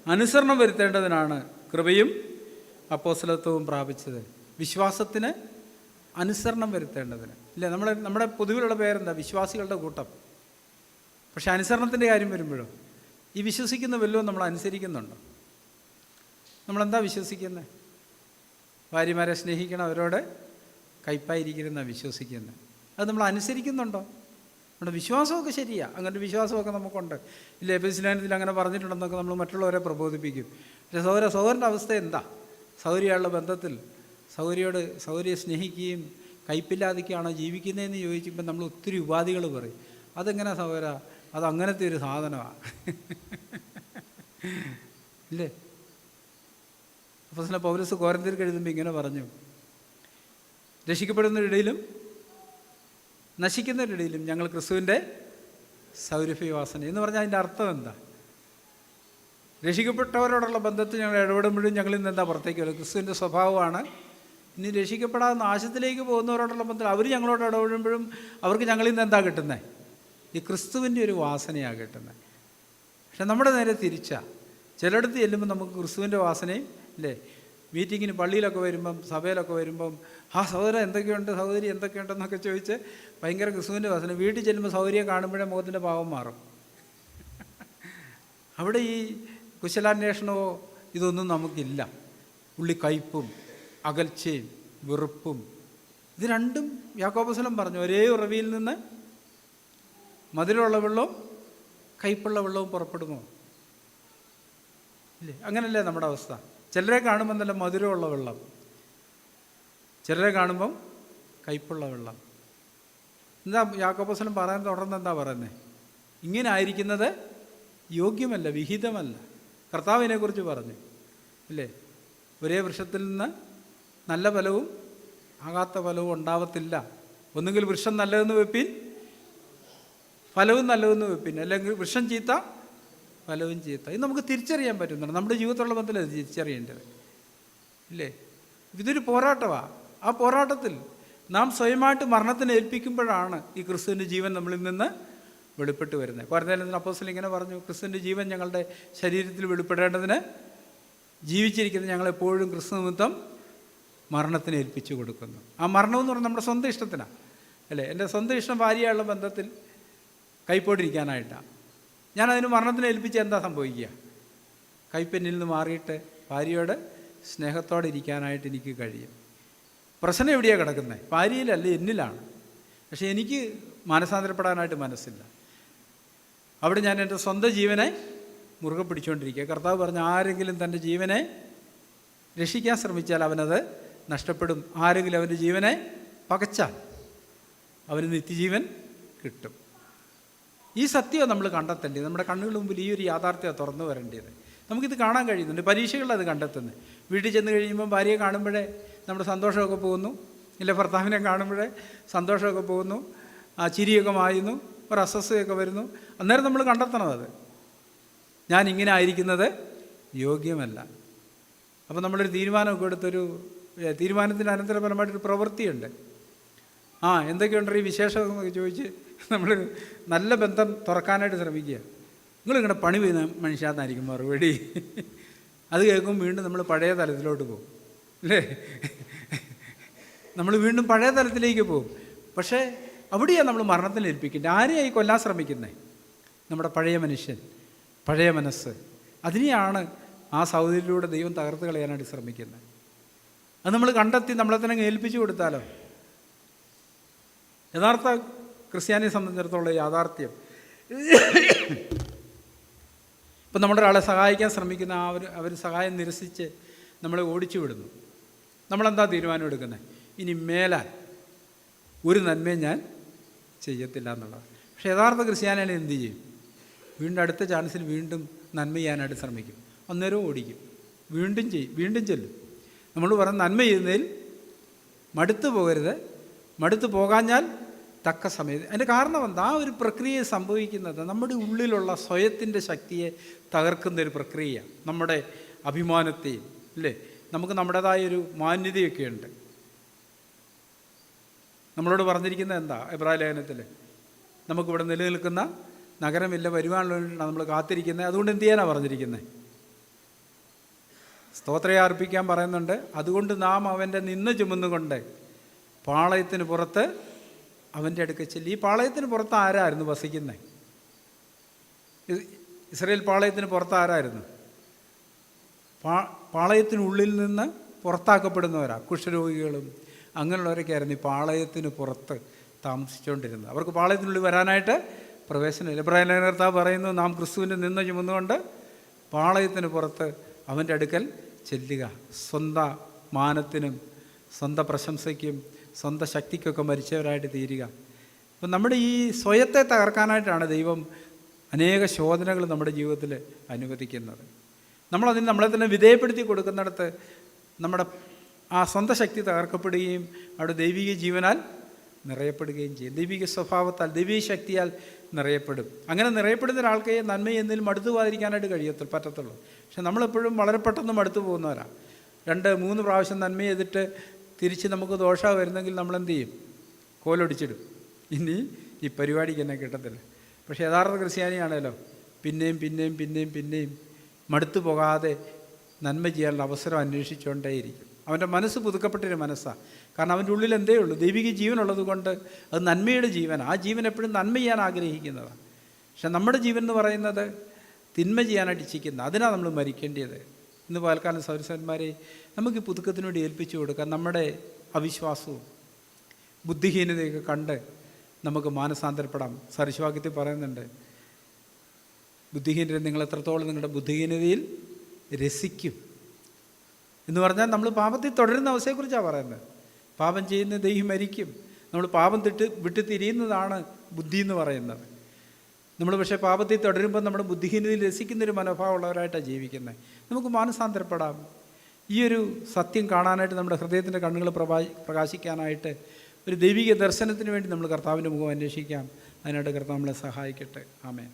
അനുസരണം വരുത്തേണ്ടതിനാണ് കൃപയും അപ്പോസ്തലത്വവും പ്രാപിച്ചത്. വിശ്വാസത്തിന് അനുസരണം വരുത്തേണ്ടതിന്. ഇല്ലേ, നമ്മുടെ പൊതുവിലുള്ള പേരെന്താ? വിശ്വാസികളുടെ കൂട്ടം. പക്ഷെ അനുസരണത്തിൻ്റെ കാര്യം വരുമ്പോഴോ, ഈ വിശ്വസിക്കുന്ന വല്ലതും നമ്മൾ അനുസരിക്കുന്നുണ്ടോ? നമ്മളെന്താ വിശ്വസിക്കുന്നത്? ഭാര്യമാരെ സ്നേഹിക്കണം, അവരോട് കയ്പായിരിക്കരുതെന്നാണ് വിശ്വസിക്കുന്നത്. അത് നമ്മൾ അനുസരിക്കുന്നുണ്ടോ? നമ്മുടെ വിശ്വാസമൊക്കെ ശരിയാണ്, അങ്ങനത്തെ വിശ്വാസമൊക്കെ നമുക്കുണ്ട്. ഇല്ല, എഫെസ്യർ അങ്ങനെ പറഞ്ഞിട്ടുണ്ടെന്നൊക്കെ നമ്മൾ മറ്റുള്ളവരെ പ്രബോധിപ്പിക്കും. പക്ഷേ സഹോദരൻ്റെ അവസ്ഥ എന്താ? സഹോദരിയുള്ള ബന്ധത്തിൽ സഹോദരിയെ സ്നേഹിക്കുകയും കയ്പില്ലാതെയൊക്കെയാണോ ജീവിക്കുന്നതെന്ന് ചോദിക്കുമ്പോൾ നമ്മൾ ഒത്തിരി ഉപാധികൾ പറയും. അതെങ്ങനെ സഹോദര? അത് അങ്ങനത്തെ ഒരു സാധനമാണ്. ഇല്ലേ? അപ്പോസ്തലൻ പൗലോസ് കൊരിന്ത്യർക്ക് എഴുതുമ്പോൾ ഇങ്ങനെ പറഞ്ഞു, രക്ഷിക്കപ്പെടുന്നവരിടയിലും നശിക്കുന്നവരിടയിലും ഞങ്ങൾ ക്രിസ്തുവിൻ്റെ സൗരഭ്യവാസന എന്ന് പറഞ്ഞാൽ അതിൻ്റെ അർത്ഥം എന്താ? രക്ഷിക്കപ്പെട്ടവരോടുള്ള ബന്ധത്തിൽ ഞങ്ങൾ ഇടപെടുമ്പോഴും ഞങ്ങളിൽ നിന്ന് എന്താ പുറത്തേക്ക് വരും? ക്രിസ്തുവിൻ്റെ സ്വഭാവമാണ്. ഇനി രക്ഷിക്കപ്പെടാതെ നാശത്തിലേക്ക് പോകുന്നവരോടുള്ള ബന്ധത്തിൽ അവർ ഞങ്ങളോട് ഇടപെടുമ്പോഴും അവർക്ക് ഞങ്ങളിൽ നിന്ന് എന്താ കിട്ടുന്നത്? ഈ ക്രിസ്തുവിൻ്റെ ഒരു വാസനയാണ് കിട്ടുന്നത്. പക്ഷെ നമ്മുടെ നേരെ തിരിച്ചാ. ചിലയിടത്ത് ചെല്ലുമ്പോൾ നമുക്ക് ക്രിസ്തുവിൻ്റെ വാസനയും, ഇല്ലേ, മീറ്റിങ്ങിന് പള്ളിയിലൊക്കെ വരുമ്പം സഭയിലൊക്കെ വരുമ്പം സഹോദരൻ എന്തൊക്കെയുണ്ട്, സഹോദരി എന്തൊക്കെയുണ്ടെന്നൊക്കെ ചോദിച്ച് ഭയങ്കര ക്രിസ്തുവിൻ്റെ വാസന. വീട്ടിൽ ചെല്ലുമ്പോൾ സഹോദരിയെ കാണുമ്പോഴേ മുഖത്തിൻ്റെ ഭാവം മാറും. അവിടെ ഈ കുശലാന്വേഷണമോ ഇതൊന്നും നമുക്കില്ല. ഉള്ളിക്കയ്പും അകൽച്ചയും വെറുപ്പും, ഇത് രണ്ടും യാക്കോബസ്വലം പറഞ്ഞു, ഒരേ ഉറവിയിൽ നിന്ന് മധുരമുള്ള വെള്ളവും കയ്പുള്ള വെള്ളവും പുറപ്പെടുമോ? ഇല്ലേ? അങ്ങനല്ലേ നമ്മുടെ അവസ്ഥ? ചിലരെ കാണുമ്പം നല്ല മധുരമുള്ള വെള്ളം, ചിലരെ കാണുമ്പം കയ്പുള്ള വെള്ളം. എന്താ യാക്കോബസ്വലം പറയാൻ തുടർന്ന് എന്താ പറയുന്നത്? ഇങ്ങനെ ആയിരിക്കുന്നത് യോഗ്യമല്ല, വിഹിതമല്ല. കർത്താവിനെക്കുറിച്ച് പറഞ്ഞു, ഇല്ലേ? ഒരേ വൃക്ഷത്തിൽ നിന്ന് നല്ല ഫലവും ആകാത്ത ഫലവും ഉണ്ടാവത്തില്ല. ഒന്നുകിൽ വൃക്ഷം നല്ലതെന്ന് വെപ്പിൻ, ഫലവും നല്ലതെന്ന് വെപ്പിൻ, അല്ലെങ്കിൽ വൃക്ഷം ചീത്ത, ഫലവും ചീത്ത. ഇത് നമുക്ക് തിരിച്ചറിയാൻ പറ്റുന്നുണ്ട്. നമ്മുടെ ജീവിതത്തിലുള്ള ബന്ധത്തിൽ അത് തിരിച്ചറിയേണ്ടത്, ഇല്ലേ? ഇതൊരു പോരാട്ടമാണ്. ആ പോരാട്ടത്തിൽ നാം സ്വയമായിട്ട് മരണത്തിന് ഏൽപ്പിക്കുമ്പോഴാണ് ഈ ക്രിസ്തുവിൻ്റെ ജീവൻ നമ്മളിൽ നിന്ന് വെളിപ്പെട്ട് വരുന്നത്. കൊരിന്ത്യർ അപ്പോസ്തലൻ ഇങ്ങനെ പറഞ്ഞു, ക്രിസ്തുവിൻ്റെ ജീവൻ ഞങ്ങളുടെ ശരീരത്തിൽ വെളിപ്പെടേണ്ടതിന് ജീവിച്ചിരിക്കുന്നത് ഞങ്ങളെപ്പോഴും ക്രിസ്തു നിമിത്തം മരണത്തിന് ഏൽപ്പിച്ചു കൊടുക്കുന്നു. ആ മരണമെന്ന് പറഞ്ഞാൽ നമ്മുടെ സ്വന്തം ഇഷ്ടത്തിനാണ്, അല്ലേ? എൻ്റെ സ്വന്തം ഇഷ്ടം ഭാര്യയുള്ള ബന്ധത്തിൽ കൈപ്പോടിരിക്കാനായിട്ടാണ്. ഞാനതിന് മരണത്തിന് ഏൽപ്പിച്ച് എന്താ സംഭവിക്കുക? കൈപ്പെന്നിൽ നിന്ന് മാറിയിട്ട് ഭാര്യയോട് സ്നേഹത്തോടെ ഇരിക്കാനായിട്ട് എനിക്ക് കഴിയും. പ്രശ്നം എവിടെയാണ് കിടക്കുന്നത്? ഭാര്യയിലല്ല, എന്നിലാണ്. പക്ഷേ എനിക്ക് മാനസാന്തരപ്പെടാനായിട്ട് മനസ്സില്ല. അവിടെ ഞാൻ എൻ്റെ സ്വന്തം ജീവനെ മുറുകെ പിടിച്ചുകൊണ്ടിരിക്കുക. കർത്താവ് പറഞ്ഞ, ആരെങ്കിലും തൻ്റെ ജീവനെ രക്ഷിക്കാൻ ശ്രമിച്ചാൽ അവനത് നഷ്ടപ്പെടും. ആരെങ്കിലും അവൻ്റെ ജീവനെ പകച്ചാൽ അവന് നിത്യജീവൻ കിട്ടും. ഈ സത്യം നമ്മൾ കണ്ടെത്തേണ്ടത്. നമ്മുടെ കണ്ണുകളുടെ മുമ്പിൽ ഈ ഒരു യാഥാർത്ഥ്യമാണ് തുറന്നു വരേണ്ടത്. നമുക്കിത് കാണാൻ കഴിയുന്നുണ്ട്. പരീക്ഷകളിലത് കണ്ടെത്തുന്നത്. വീട്ടിൽ ചെന്ന് കഴിയുമ്പം ഭാര്യയെ കാണുമ്പോഴേ നമ്മുടെ സന്തോഷമൊക്കെ പോകുന്നു, ഇല്ല ഭർത്താവിനെ കാണുമ്പോഴേ സന്തോഷമൊക്കെ പോകുന്നു, ചിരിയൊക്കെ മായുന്നു, ഒരു അസ്വസ്ഥതയൊക്കെ വരുന്നു. അന്നേരം നമ്മൾ കണ്ടെത്തണം, അത് ഞാൻ ഇങ്ങനെ ആയിരിക്കുന്നത് യോഗ്യമല്ല. അപ്പോൾ നമ്മളൊരു തീരുമാനമൊക്കെ എടുത്തൊരു തീരുമാനത്തിൻ്റെ അനന്തരപരമായിട്ടൊരു പ്രവൃത്തിയുണ്ട്. എന്തൊക്കെയുണ്ടോ ഈ വിശേഷമൊക്കെ ചോദിച്ച് നമ്മളൊരു നല്ല ബന്ധം തുറക്കാനായിട്ട് ശ്രമിക്കുക. നിങ്ങളിങ്ങനെ പണി ചെയ്യുന്ന മനുഷ്യന്നായിരിക്കും മറുപടി. അത് കേൾക്കുമ്പോൾ വീണ്ടും നമ്മൾ പഴയ തലത്തിലോട്ട് പോകും, അല്ലേ? നമ്മൾ വീണ്ടും പഴയ തലത്തിലേക്ക് പോകും. പക്ഷേ അവിടെയാണ് നമ്മൾ മരണത്തിൽ ഏൽപ്പിക്കേണ്ടത്. ആരെയായി കൊല്ലാൻ ശ്രമിക്കുന്നത്? നമ്മുടെ പഴയ മനുഷ്യൻ, പഴയ മനസ്സ്. അതിനെയാണ് ആ സൗദിയിലൂടെ ദൈവം തകർത്ത് കളയാനായിട്ട് ശ്രമിക്കുന്നത്. അത് നമ്മൾ കണ്ടെത്തി നമ്മളെ തന്നെ ഏൽപ്പിച്ചു കൊടുത്താലോ? യഥാർത്ഥ ക്രിസ്ത്യാനിയെ സംബന്ധിച്ചിടത്തോളം യാഥാർത്ഥ്യം, ഇപ്പം നമ്മുടെ ഒരാളെ സഹായിക്കാൻ ശ്രമിക്കുന്ന അവർ സഹായം നിരസിച്ച് നമ്മളെ ഓടിച്ചു വിടുന്നു. നമ്മളെന്താ തീരുമാനം എടുക്കുന്നത്? ഇനി മേലാൽ ഒരു നന്മയും ഞാൻ ചെയ്യത്തില്ല എന്നുള്ളത്. പക്ഷേ യഥാർത്ഥ ക്രിസ്ത്യാനികളെ എന്ത് ചെയ്യും? വീണ്ടും അടുത്ത ചാൻസിൽ വീണ്ടും നന്മ ചെയ്യാനായിട്ട് ശ്രമിക്കും. അന്നേരവും ഓടിക്കും, വീണ്ടും ചെയ്യും, വീണ്ടും ചെല്ലും. നമ്മൾ പറഞ്ഞ നന്മ ചെയ്യുന്നതിൽ മടുത്തു പോകരുത്, മടുത്തു പോകാഞ്ഞാൽ തക്ക സമയത്ത്. അതിൻ്റെ കാരണം എന്താ? ആ ഒരു പ്രക്രിയ സംഭവിക്കുന്നത് നമ്മുടെ ഉള്ളിലുള്ള സ്വയത്തിൻ്റെ ശക്തിയെ തകർക്കുന്ന ഒരു പ്രക്രിയ, നമ്മുടെ അഭിമാനത്തെയും, അല്ലേ? നമുക്ക് നമ്മുടേതായൊരു മാന്യതയൊക്കെ ഉണ്ട്. നമ്മളോട് പറഞ്ഞിരിക്കുന്നത് എന്താ? എബ്രായ ലേഖനത്തിൽ നമുക്കിവിടെ നിലനിൽക്കുന്ന നഗരമില്ല, വരുവാനുള്ളതാണ് നമ്മൾ കാത്തിരിക്കുന്നത്. അതുകൊണ്ട് എന്ത് ചെയ്യാനാണ് പറഞ്ഞിരിക്കുന്നത്? സ്തോത്രയെ അർപ്പിക്കാൻ പറയുന്നുണ്ട്. അതുകൊണ്ട് നാം അവൻ്റെ നിന്ന് ചുമന്നുകൊണ്ട് പാളയത്തിന് പുറത്ത് അവൻ്റെ അടുക്കൽ ചെല്ലി. ഈ പാളയത്തിന് പുറത്ത് ആരായിരുന്നു വസിക്കുന്നത്? ഇസ്രായേൽ പാളയത്തിന് പുറത്ത് ആരായിരുന്നു? പാളയത്തിനുള്ളിൽ നിന്ന് പുറത്താക്കപ്പെടുന്നവരാ. കുഷ്ഠരോഗികളും അങ്ങനെയുള്ളവരൊക്കെ ആയിരുന്നു ഈ പാളയത്തിന് പുറത്ത് താമസിച്ചുകൊണ്ടിരുന്നത്. അവർക്ക് പാളയത്തിനുള്ളിൽ വരാനായിട്ട് പ്രവേശനമില്ല. എബ്രായ ലേഖനകർത്താവ് പറയുന്നു, നാം ക്രിസ്തുവിൻ്റെ നിന്ന് ചുമന്നുകൊണ്ട് പാളയത്തിന് പുറത്ത് അവൻ്റെ അടുക്കൽ ചെല്ലുക. സ്വന്തം മാനത്തിനും സ്വന്തം പ്രശംസയ്ക്കും സ്വന്തം ശക്തിക്കൊക്കെ മരിച്ചവരായിട്ട് തീരുക. അപ്പം നമ്മുടെ ഈ സ്വയത്തെ തകർക്കാനായിട്ടാണ് ദൈവം അനേക ശോധനകൾ നമ്മുടെ ജീവിതത്തിൽ അനുവദിക്കുന്നത്. നമ്മളതിന് നമ്മളെ തന്നെ വിധേയപ്പെടുത്തി കൊടുക്കുന്നിടത്ത് നമ്മുടെ ആ സ്വന്തം ശക്തി തകർക്കപ്പെടുകയും അവിടെ ദൈവിക ജീവനാൽ നിറയപ്പെടുകയും ചെയ്യും. ദൈവിക സ്വഭാവത്താൽ, ദൈവിക ശക്തിയാൽ നിറയപ്പെടും. അങ്ങനെ നിറയപ്പെടുന്ന ഒരാൾക്ക് നന്മ എന്നതിൽ മടുത്തു പോകാതിരിക്കാനായിട്ട് പറ്റത്തുള്ളൂ. പക്ഷെ നമ്മളെപ്പോഴും വളരെ പെട്ടെന്ന് മടുത്തു പോകുന്നവരാണ്. 2-3 പ്രാവശ്യം നന്മ ചെയ്തിട്ട് തിരിച്ച് നമുക്ക് ദോഷം വരുന്നെങ്കിൽ നമ്മളെന്ത് ചെയ്യും? കോലൊടിച്ചിടും. ഇനി ഈ പരിപാടിക്ക് എന്നെ കിട്ടത്തില്ല. പക്ഷേ യഥാർത്ഥ ക്രിസ്ത്യാനിയാണല്ലോ പിന്നെയും പിന്നെയും പിന്നെയും പിന്നെയും മടുത്തു പോകാതെ നന്മ ചെയ്യാനുള്ള അവസരം അന്വേഷിച്ചുകൊണ്ടേയിരിക്കും. അവൻ്റെ മനസ്സ് പുതുക്കപ്പെട്ടൊരു മനസ്സാണ്. കാരണം അവൻ്റെ ഉള്ളിൽ എന്തേ ഉള്ളൂ? ദൈവിക ജീവനുള്ളത് കൊണ്ട് അത് നന്മയുടെ ജീവനാണ്. ആ ജീവൻ എപ്പോഴും നന്മ ചെയ്യാൻ ആഗ്രഹിക്കുന്നതാണ്. പക്ഷെ നമ്മുടെ ജീവൻ എന്ന് പറയുന്നത് തിന്മ ചെയ്യാനായിട്ട് ഇച്ഛിക്കുന്ന, അതിനാണ് നമ്മൾ മരിക്കേണ്ടത്. ഇന്ന് പകൽക്കാലം സൗരസന്മാരെ നമുക്ക് ഈ പുതുക്കത്തിനു വേണ്ടി ഏൽപ്പിച്ചു കൊടുക്കാം. നമ്മുടെ അവിശ്വാസവും ബുദ്ധിഹീനതയൊക്കെ കണ്ട് നമുക്ക് മാനസാന്തരപ്പെടാം. സരിശവാക്യത്തിൽ പറയുന്നുണ്ട്, ബുദ്ധിഹീനരെ നിങ്ങൾ എത്രത്തോളം നിങ്ങളുടെ ബുദ്ധിഹീനതയിൽ രസിക്കും എന്ന് പറഞ്ഞാൽ നമ്മൾ പാപത്തിൽ തുടരുന്ന അവസ്ഥയെക്കുറിച്ചാണ് പറയുന്നത്. പാപം ചെയ്യുന്ന ദൈവം മരിക്കും. നമ്മൾ പാപം വിട്ട് തിരിയുന്നതാണ് ബുദ്ധി എന്ന് പറയുന്നത്. നമ്മൾ പക്ഷേ പാപത്തിൽ തുടരുമ്പോൾ നമ്മുടെ ബുദ്ധിഹീനതയിൽ രസിക്കുന്നൊരു മനോഭാവമുള്ളവരായിട്ടാണ് ജീവിക്കുന്നത്. നമുക്ക് മാനസാന്തരപ്പെടാം. ഈ ഒരു സത്യം കാണാനായിട്ട് നമ്മുടെ ഹൃദയത്തിൻ്റെ കണ്ണുകൾ പ്രകാശിക്കാനായിട്ട് ഒരു ദൈവിക ദർശനത്തിന് വേണ്ടി നമ്മൾ കർത്താവിൻ്റെ മുഖം അന്വേഷിക്കാം. അതിനായിട്ട് കർത്താവ് നമ്മളെ സഹായിക്കട്ടെ. ആമേൻ.